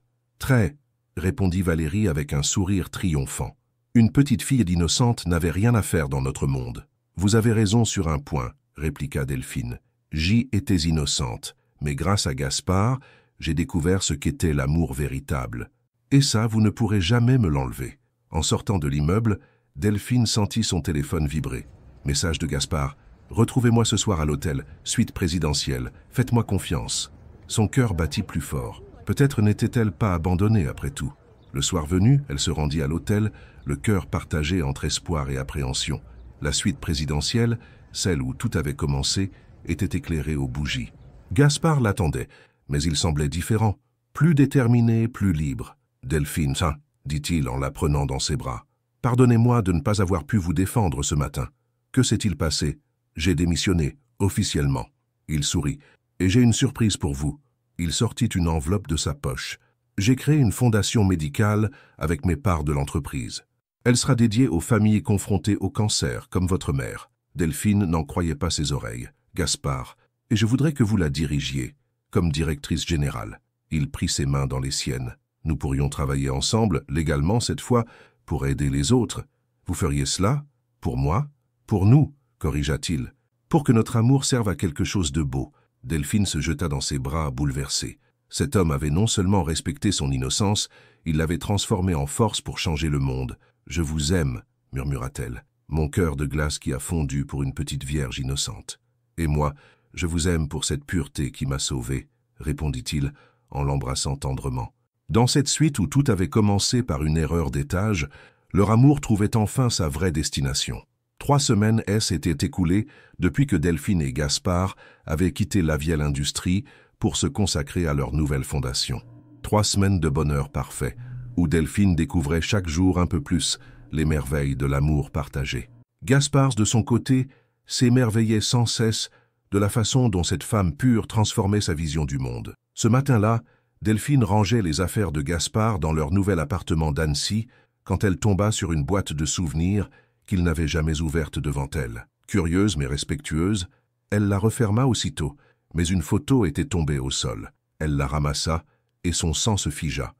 Très, » répondit Valérie avec un sourire triomphant. Une petite fille d'innocente n'avait rien à faire dans notre monde. Vous avez raison sur un point, répliqua Delphine. J'y étais innocente, mais grâce à Gaspard, j'ai découvert ce qu'était l'amour véritable. Et ça, vous ne pourrez jamais me l'enlever. En sortant de l'immeuble, Delphine sentit son téléphone vibrer. Message de Gaspard. Retrouvez-moi ce soir à l'hôtel, suite présidentielle. Faites-moi confiance. Son cœur battit plus fort. Peut-être n'était-elle pas abandonnée après tout. Le soir venu, elle se rendit à l'hôtel, le cœur partagé entre espoir et appréhension. La suite présidentielle, celle où tout avait commencé, était éclairée aux bougies. Gaspard l'attendait, mais il semblait différent, plus déterminé, plus libre. « Delphine, ça, dit-il en la prenant dans ses bras. « Pardonnez-moi de ne pas avoir pu vous défendre ce matin. Que s'est-il passé? J'ai démissionné, officiellement. » Il sourit. « Et j'ai une surprise pour vous. » Il sortit une enveloppe de sa poche. « J'ai créé une fondation médicale avec mes parts de l'entreprise. Elle sera dédiée aux familles confrontées au cancer, comme votre mère. » Delphine n'en croyait pas ses oreilles. « Gaspard, et je voudrais que vous la dirigiez, comme directrice générale. » Il prit ses mains dans les siennes. « Nous pourrions travailler ensemble, légalement cette fois, pour aider les autres. Vous feriez cela? Pour moi? Pour nous, corrigea-t-il. Pour que notre amour serve à quelque chose de beau. » Delphine se jeta dans ses bras, bouleversée. Cet homme avait non seulement respecté son innocence, il l'avait transformée en force pour changer le monde. « Je vous aime, » murmura-t-elle, mon cœur de glace qui a fondu pour une petite vierge innocente. « Et moi, je vous aime pour cette pureté qui m'a sauvé, » répondit-il en l'embrassant tendrement. Dans cette suite où tout avait commencé par une erreur d'étage, leur amour trouvait enfin sa vraie destination. 3 semaines s'étaient écoulées depuis que Delphine et Gaspard avaient quitté Lavielle Industries pour se consacrer à leur nouvelle fondation. 3 semaines de bonheur parfait, où Delphine découvrait chaque jour un peu plus les merveilles de l'amour partagé. Gaspard, de son côté, s'émerveillait sans cesse de la façon dont cette femme pure transformait sa vision du monde. Ce matin-là, Delphine rangeait les affaires de Gaspard dans leur nouvel appartement d'Annecy quand elle tomba sur une boîte de souvenirs qu'il n'avait jamais ouverte devant elle. Curieuse mais respectueuse, elle la referma aussitôt, mais une photo était tombée au sol. Elle la ramassa et son sang se figea.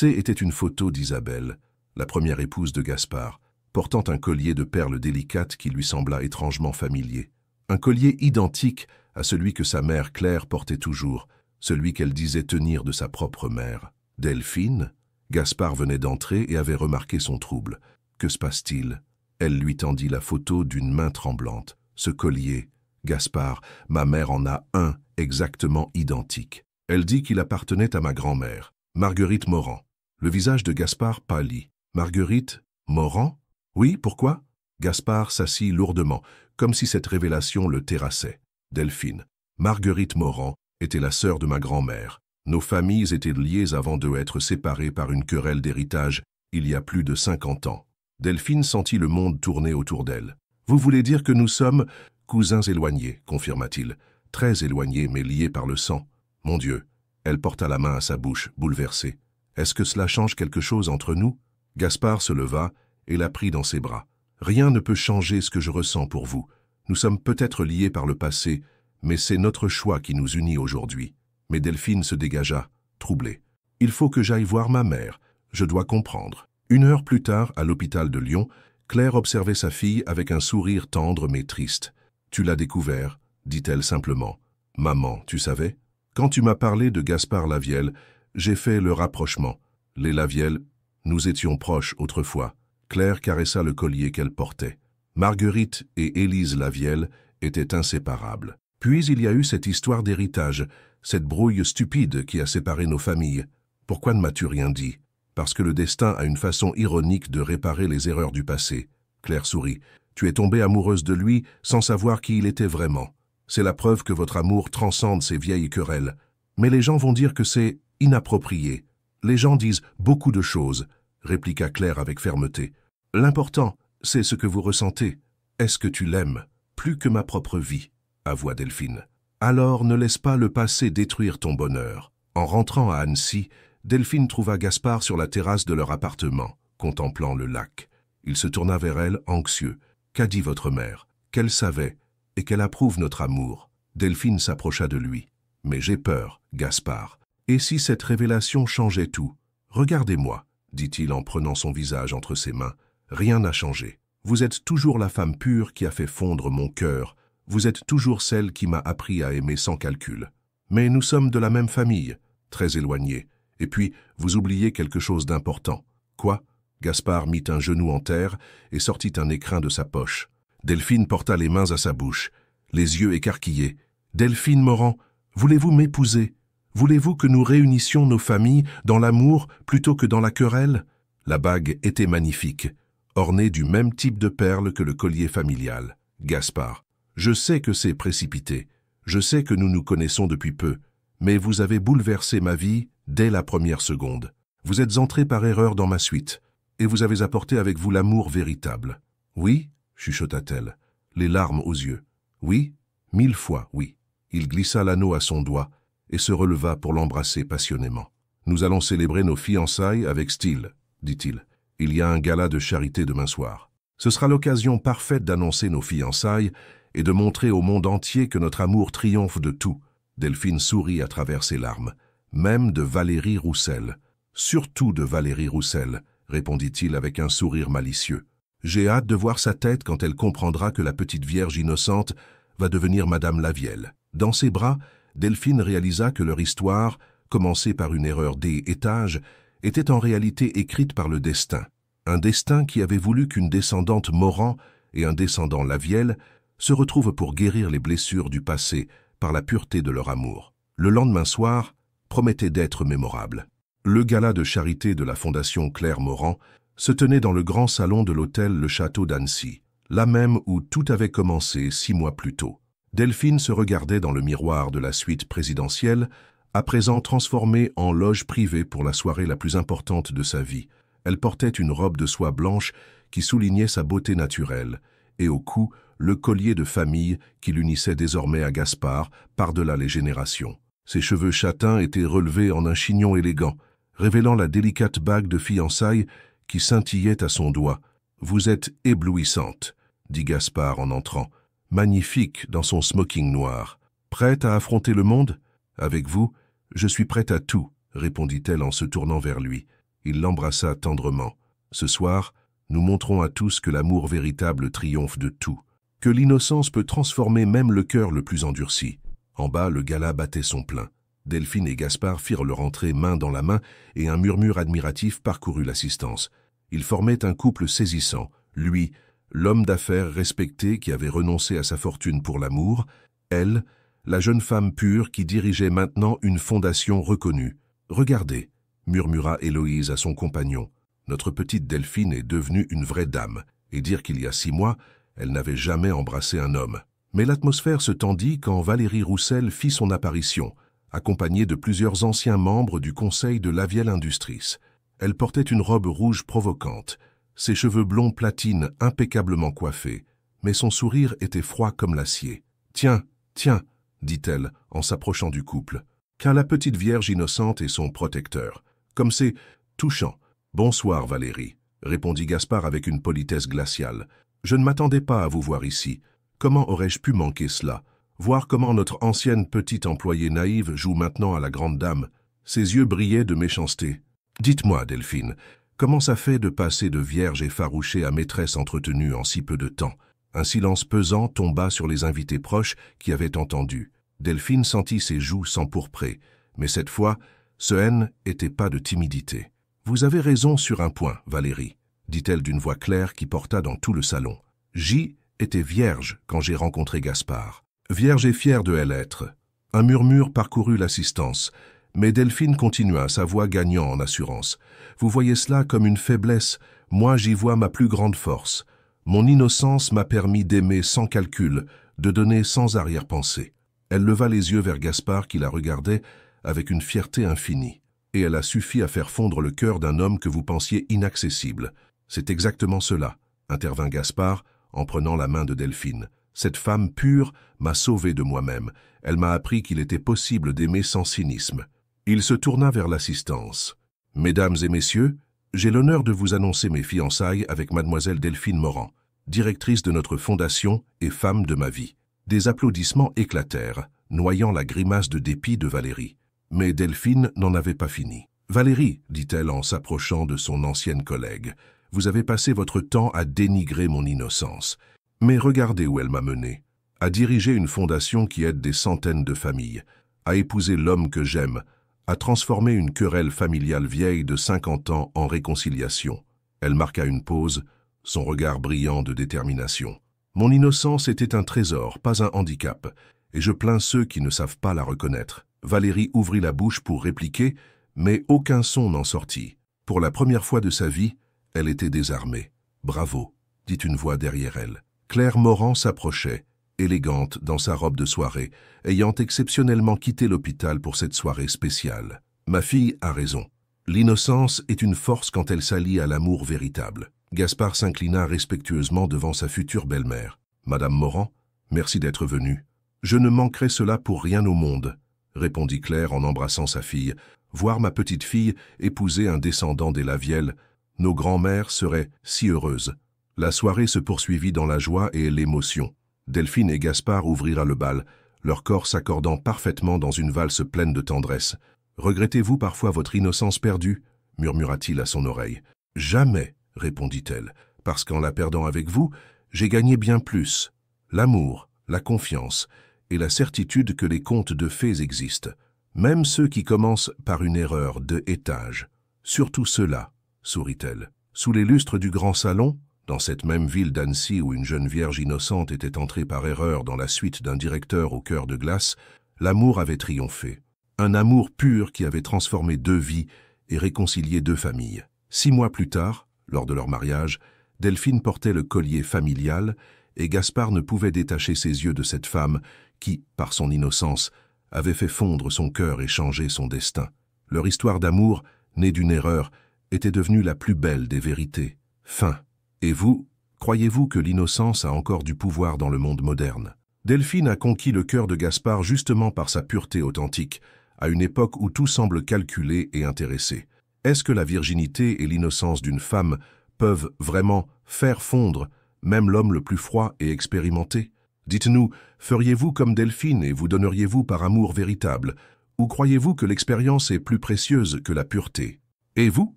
Était une photo d'Isabelle, la première épouse de Gaspard, portant un collier de perles délicates qui lui sembla étrangement familier. Un collier identique à celui que sa mère Claire portait toujours, celui qu'elle disait tenir de sa propre mère. Delphine? Gaspard venait d'entrer et avait remarqué son trouble. Que se passe-t-il? Elle lui tendit la photo d'une main tremblante. Ce collier, Gaspard, ma mère en a un exactement identique. Elle dit qu'il appartenait à ma grand-mère, Marguerite Morand. Le visage de Gaspard pâlit. Marguerite Morand? Oui, pourquoi? Gaspard s'assit lourdement, comme si cette révélation le terrassait. Delphine. Marguerite Morand était la sœur de ma grand-mère. Nos familles étaient liées avant d'être séparées par une querelle d'héritage il y a plus de 50 ans. Delphine sentit le monde tourner autour d'elle. « Vous voulez dire que nous sommes cousins éloignés » confirma-t-il. « Très éloignés, mais liés par le sang. Mon Dieu !» Elle porta la main à sa bouche, bouleversée. « Est-ce que cela change quelque chose entre nous ?» Gaspard se leva et la prit dans ses bras. « Rien ne peut changer ce que je ressens pour vous. Nous sommes peut-être liés par le passé, mais c'est notre choix qui nous unit aujourd'hui. » Mais Delphine se dégagea, troublée. « Il faut que j'aille voir ma mère. Je dois comprendre. » 1 heure plus tard, à l'hôpital de Lyon, Claire observait sa fille avec un sourire tendre mais triste. « Tu l'as découvert ?» dit-elle simplement. « Maman, tu savais ? Quand tu m'as parlé de Gaspard Lavielle, j'ai fait le rapprochement. Les Lavielle, nous étions proches autrefois. » Claire caressa le collier qu'elle portait. Marguerite et Élise Lavielle étaient inséparables. Puis il y a eu cette histoire d'héritage, cette brouille stupide qui a séparé nos familles. Pourquoi ne m'as-tu rien dit ? Parce que le destin a une façon ironique de réparer les erreurs du passé. Claire sourit. Tu es tombée amoureuse de lui sans savoir qui il était vraiment. C'est la preuve que votre amour transcende ces vieilles querelles. Mais les gens vont dire que c'est inapproprié. Les gens disent beaucoup de choses, répliqua Claire avec fermeté. L'important, c'est ce que vous ressentez. Est-ce que tu l'aimes ? Plus que ma propre vie, avoua Delphine. Alors ne laisse pas le passé détruire ton bonheur. En rentrant à Annecy, Delphine trouva Gaspard sur la terrasse de leur appartement, contemplant le lac. Il se tourna vers elle, anxieux. Qu'a dit votre mère ? Qu'elle savait et qu'elle approuve notre amour. Delphine s'approcha de lui. Mais j'ai peur, Gaspard. Et si cette révélation changeait tout ? Regardez-moi, dit-il en prenant son visage entre ses mains. Rien n'a changé. Vous êtes toujours la femme pure qui a fait fondre mon cœur. Vous êtes toujours celle qui m'a appris à aimer sans calcul. Mais nous sommes de la même famille, très éloignés. Et puis, vous oubliez quelque chose d'important. Quoi ? Gaspard mit un genou en terre et sortit un écrin de sa poche. Delphine porta les mains à sa bouche, les yeux écarquillés. « Delphine Morand, voulez-vous m'épouser ? Voulez-vous que nous réunissions nos familles dans l'amour plutôt que dans la querelle ?» La bague était magnifique, ornée du même type de perles que le collier familial. Gaspard, je sais que c'est précipité, je sais que nous nous connaissons depuis peu, mais vous avez bouleversé ma vie dès la première seconde. Vous êtes entré par erreur dans ma suite, et vous avez apporté avec vous l'amour véritable. Oui, chuchota-t-elle, les larmes aux yeux. Oui, 1000 fois, oui. Il glissa l'anneau à son doigt et se releva pour l'embrasser passionnément. Nous allons célébrer nos fiançailles avec style, dit-il. Il y a un gala de charité demain soir. Ce sera l'occasion parfaite d'annoncer nos fiançailles et de montrer au monde entier que notre amour triomphe de tout. Delphine sourit à travers ses larmes. Même de Valérie Roussel. Surtout de Valérie Roussel, répondit-il avec un sourire malicieux. J'ai hâte de voir sa tête quand elle comprendra que la petite vierge innocente va devenir Madame Lavielle. Dans ses bras, Delphine réalisa que leur histoire, commencée par une erreur d'étage, était en réalité écrite par le destin. Un destin qui avait voulu qu'une descendante Morand et un descendant Lavielle se retrouvent pour guérir les blessures du passé par la pureté de leur amour. Le lendemain soir promettait d'être mémorable. Le gala de charité de la Fondation Claire Morand se tenait dans le grand salon de l'hôtel Le Château d'Annecy, là même où tout avait commencé 6 mois plus tôt. Delphine se regardait dans le miroir de la suite présidentielle, à présent transformée en loge privée pour la soirée la plus importante de sa vie. Elle portait une robe de soie blanche qui soulignait sa beauté naturelle, et au cou, le collier de famille qui l'unissait désormais à Gaspard par-delà les générations. Ses cheveux châtains étaient relevés en un chignon élégant, révélant la délicate bague de fiançailles qui scintillait à son doigt. « Vous êtes éblouissante », dit Gaspard en entrant, magnifique dans son smoking noir. « Prête à affronter le monde ? Avec vous, je suis prête à tout, » répondit-elle en se tournant vers lui. Il l'embrassa tendrement. « Ce soir, nous montrons à tous que l'amour véritable triomphe de tout, que l'innocence peut transformer même le cœur le plus endurci. » En bas, le gala battait son plein. Delphine et Gaspard firent leur entrée main dans la main et un murmure admiratif parcourut l'assistance. Ils formaient un couple saisissant, lui, l'homme d'affaires respecté qui avait renoncé à sa fortune pour l'amour, elle, la jeune femme pure qui dirigeait maintenant une fondation reconnue. « Regardez » murmura Héloïse à son compagnon. « Notre petite Delphine est devenue une vraie dame, et dire qu'il y a 6 mois, elle n'avait jamais embrassé un homme. » Mais l'atmosphère se tendit quand Valérie Roussel fit son apparition, accompagnée de plusieurs anciens membres du conseil de Lavielle Industries. Elle portait une robe rouge provocante, ses cheveux blonds platine impeccablement coiffés, mais son sourire était froid comme l'acier. « Tiens, tiens » dit-elle en s'approchant du couple, « car la petite vierge innocente est son protecteur. Comme c'est touchant. Bonsoir Valérie. répondit Gaspard avec une politesse glaciale. « Je ne m'attendais pas à vous voir ici. Comment aurais-je pu manquer cela? Voir comment notre ancienne petite employée naïve joue maintenant à la grande dame. » Ses yeux brillaient de méchanceté. « Dites-moi, Delphine, comment ça fait de passer de vierge effarouchée à maîtresse entretenue en si peu de temps ?» Un silence pesant tomba sur les invités proches qui avaient entendu. Delphine sentit ses joues s'empourprer, mais cette fois, ce haine n'était pas de timidité. « Vous avez raison sur un point, Valérie, » dit-elle d'une voix claire qui porta dans tout le salon. « J était vierge quand j'ai rencontré Gaspard. Vierge et fière de elle être. » Un murmure parcourut l'assistance, mais Delphine continua, sa voix gagnant en assurance. « Vous voyez cela comme une faiblesse, moi j'y vois ma plus grande force. Mon innocence m'a permis d'aimer sans calcul, de donner sans arrière-pensée. » Elle leva les yeux vers Gaspard qui la regardait avec une fierté infinie. « Et elle a suffi à faire fondre le cœur d'un homme que vous pensiez inaccessible. » « C'est exactement cela, » intervint Gaspard en prenant la main de Delphine. « Cette femme pure m'a sauvé de moi-même. Elle m'a appris qu'il était possible d'aimer sans cynisme. » Il se tourna vers l'assistance. « Mesdames et messieurs, j'ai l'honneur de vous annoncer mes fiançailles avec mademoiselle Delphine Morand, directrice de notre fondation et femme de ma vie. » Des applaudissements éclatèrent, noyant la grimace de dépit de Valérie. Mais Delphine n'en avait pas fini. « Valérie, dit-elle en s'approchant de son ancienne collègue, vous avez passé votre temps à dénigrer mon innocence. Mais regardez où elle m'a mené. À diriger une fondation qui aide des centaines de familles, à épouser l'homme que j'aime, à transformer une querelle familiale vieille de 50 ans en réconciliation. » Elle marqua une pause, son regard brillant de détermination. « Mon innocence était un trésor, pas un handicap, et je plains ceux qui ne savent pas la reconnaître. » Valérie ouvrit la bouche pour répliquer, mais aucun son n'en sortit. Pour la première fois de sa vie, elle était désarmée. « Bravo !» dit une voix derrière elle. Claire Morand s'approchait, élégante dans sa robe de soirée, ayant exceptionnellement quitté l'hôpital pour cette soirée spéciale. « Ma fille a raison. L'innocence est une force quand elle s'allie à l'amour véritable. » Gaspard s'inclina respectueusement devant sa future belle-mère. « Madame Morand, merci d'être venue. »« Je ne manquerai cela pour rien au monde, » répondit Claire en embrassant sa fille. « Voir ma petite-fille épouser un descendant des Lavielle, nos grands-mères seraient si heureuses. » La soirée se poursuivit dans la joie et l'émotion. Delphine et Gaspard ouvrirent le bal, leur corps s'accordant parfaitement dans une valse pleine de tendresse. « Regrettez-vous parfois votre innocence perdue » murmura-t-il à son oreille. « Jamais, » répondit-elle, « parce qu'en la perdant avec vous, j'ai gagné bien plus. L'amour, la confiance et la certitude que les contes de fées existent, même ceux qui commencent par une erreur de étage. Surtout ceux-là, » sourit-elle. Sous les lustres du grand salon, dans cette même ville d'Annecy où une jeune vierge innocente était entrée par erreur dans la suite d'un directeur au cœur de glace, l'amour avait triomphé. Un amour pur qui avait transformé 2 vies et réconcilié 2 familles. 6 mois plus tard, lors de leur mariage, Delphine portait le collier familial et Gaspard ne pouvait détacher ses yeux de cette femme qui, par son innocence, avait fait fondre son cœur et changer son destin. Leur histoire d'amour, née d'une erreur, était devenue la plus belle des vérités. Fin. Et vous, croyez-vous que l'innocence a encore du pouvoir dans le monde moderne? Delphine a conquis le cœur de Gaspard justement par sa pureté authentique, à une époque où tout semble calculé et intéressé. Est-ce que la virginité et l'innocence d'une femme peuvent vraiment faire fondre même l'homme le plus froid et expérimenté? Dites-nous, feriez-vous comme Delphine et vous donneriez-vous par amour véritable? Ou croyez-vous que l'expérience est plus précieuse que la pureté? Et vous,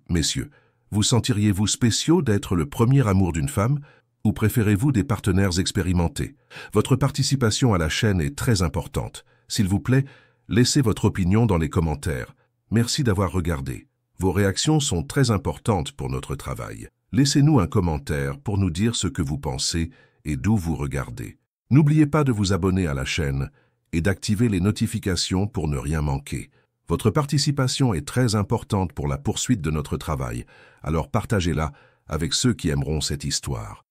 messieurs, vous sentiriez-vous spéciaux d'être le premier amour d'une femme? Ou préférez-vous des partenaires expérimentés? Votre participation à la chaîne est très importante. S'il vous plaît, laissez votre opinion dans les commentaires. Merci d'avoir regardé. Vos réactions sont très importantes pour notre travail. Laissez-nous un commentaire pour nous dire ce que vous pensez et d'où vous regardez. N'oubliez pas de vous abonner à la chaîne et d'activer les notifications pour ne rien manquer. Votre participation est très importante pour la poursuite de notre travail, alors partagez-la avec ceux qui aimeront cette histoire.